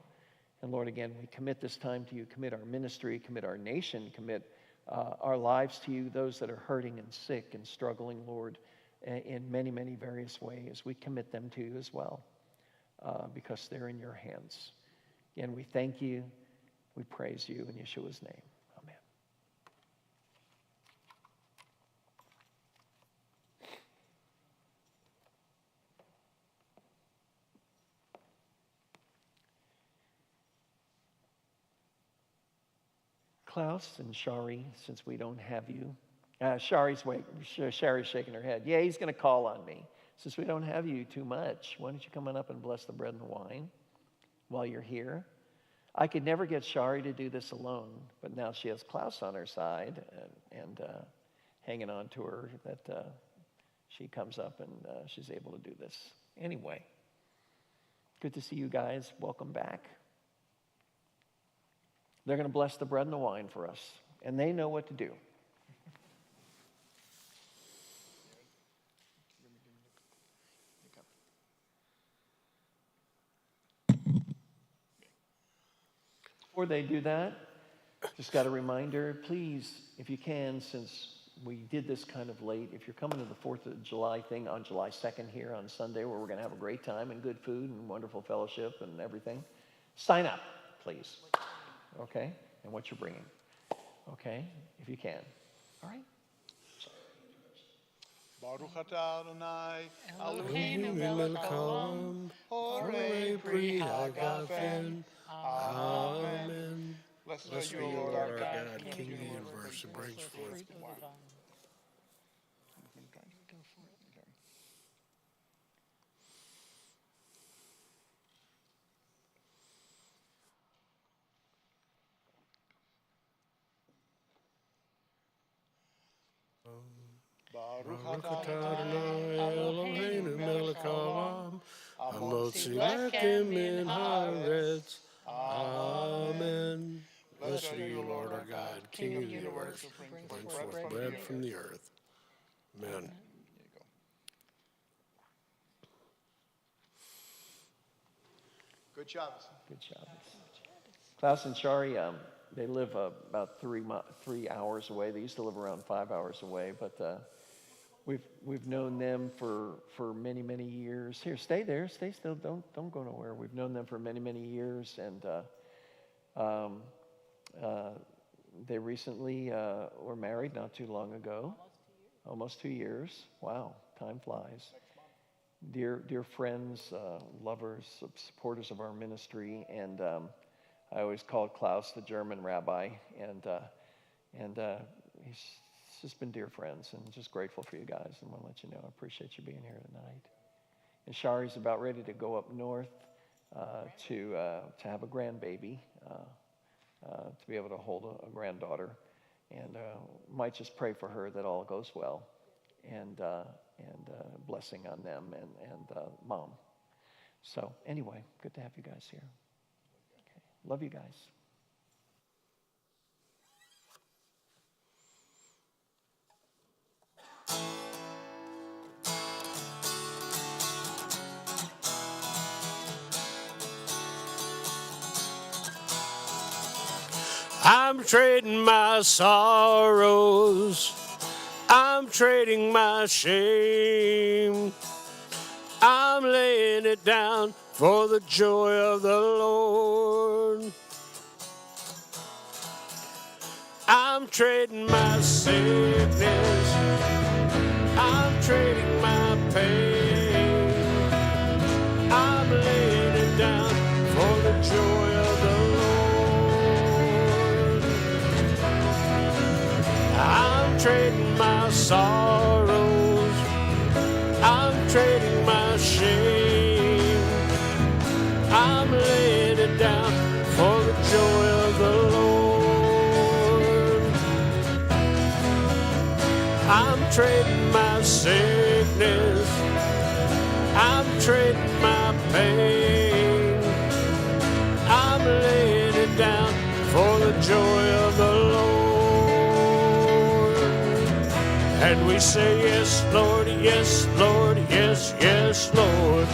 And Lord, again, we commit this time to you, commit our ministry, commit our nation, commit our lives to you, those that are hurting and sick and struggling, Lord, in many, many various ways. We commit them to you as well because they're in your hands. Again, we thank you. We praise you in Yeshua's name. Amen. Klaus and Shari, since we don't have you. Shari's shaking her head. Yeah, he's going to call on me. Since we don't have you too much, why don't you come on up and bless the bread and the wine while you're here? I could never get Shari to do this alone, but now she has Klaus on her side and hanging on to her that she comes up and she's able to do this. Anyway, good to see you guys. Welcome back. They're going to bless the bread and the wine for us, and they know what to do. Before they do that, just got a reminder, please, if you can, since we did this kind of late, if you're coming to the 4th of July thing on July 2nd here on Sunday, where we're going to have a great time and good food and wonderful fellowship and everything, sign up, please. Okay? And what you're bringing. Okay? If you can. All right? Baruch atah Adonai, Eloheinu melech haolam, borei pri hagafen. Amen. Blessed are you, Lord our God, King of the universe, who brings forth the wine. Baruch Baruch atah atah Adonai Eloheinu melech haolam, hamotzi lechem min haaretz. Amen. Blessed are you, Lord our God, King of the universe, who brings forth bread from the earth. Amen. Good Shabbos. Good job. Klaus and Shari, they live about 3 hours away. They used to live around 5 hours away, but we've known them for many, many years. Here, stay there, stay still, don't go nowhere. We've known them for many, many years, and they recently were married not too long ago. Almost 2 years. Wow, time flies. Dear friends, lovers, supporters of our ministry, and I always called Klaus the German rabbi, and he's just been dear friends, and just grateful for you guys, and want to let you know I appreciate you being here tonight. And Shari's about ready to go up north to have a grandbaby, to be able to hold a granddaughter, and might just pray for her that all goes well, and blessing on them and mom. So anyway, good to have you guys here. Okay. Love you guys. I'm trading my sorrows, I'm trading my shame, I'm laying it down for the joy of the Lord. I'm trading my sickness, I'm trading my pain, I'm laying it down for the joy of the Lord. I'm trading my sorrows, I'm trading my shame, I'm laying it down for the joy of the Lord. I'm trading my sickness, I'm trading my pain, I'm laying it down for the joy of the Lord. And we say, yes, Lord, yes, Lord, yes, yes, Lord.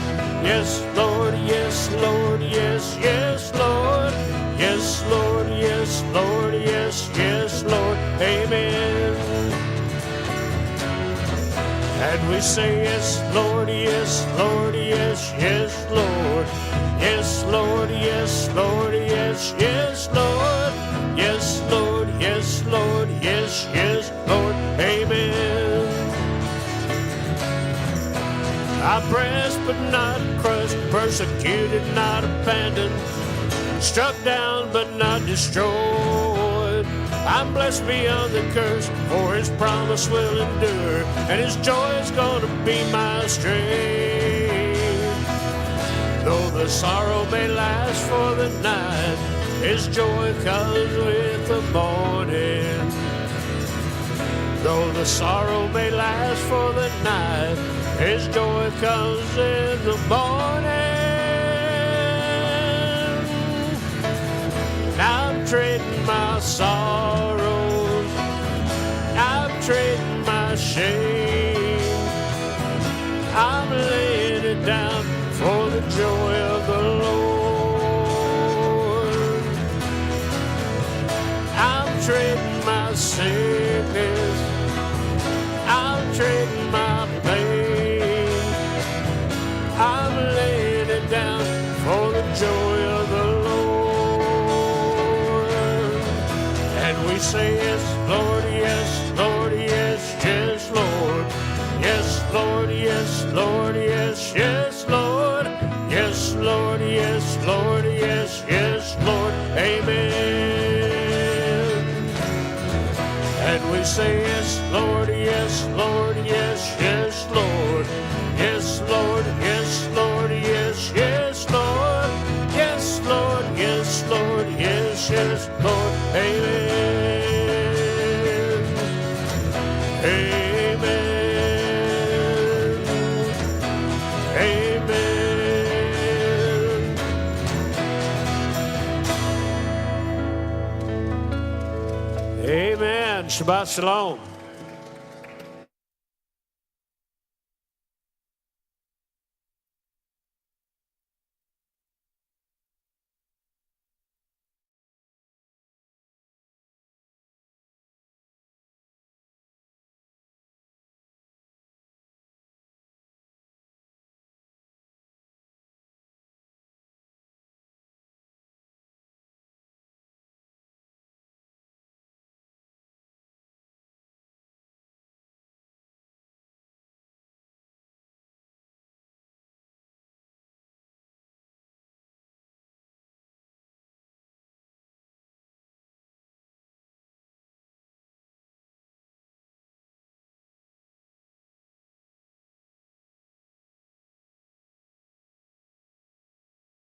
Yes, Lord, yes, Lord, yes, yes, Lord. Yes, Lord, yes, Lord, yes, yes, Lord. Amen. And we say, yes, Lord, yes, Lord, yes, yes, Lord. Yes, Lord, yes, Lord, yes, yes, Lord. Yes, Lord, yes, Lord, yes, yes, Lord. Amen. I pressed but not crushed, persecuted, not abandoned, struck down but not destroyed. I'm blessed beyond the curse, for his promise will endure, and his joy is gonna be my strength. Though the sorrow may last for the night, his joy comes with the morning. Though the sorrow may last for the night, his joy comes in the morning. Now I'm trading my sorrows, I'm trading my shame, I'm laying it down for the joy of the Lord. I'm trading my sickness, I'm trading my pain, I'm laying it down for the joy of the Lord. And we say, yes, Lord, yes, Lord, yes, yes, Lord. Yes, Lord, yes, Lord, yes, yes, Lord. Yes, Lord, yes, Lord, yes, yes, Lord. Amen. And we say, yes, Lord, yes, Lord, yes, yes, Lord. Yes, Lord, yes, Lord, yes, yes, Lord. Yes, Lord, yes, Lord, yes, yes, Lord. Amen. Amen. Amen. Shabbat Shalom.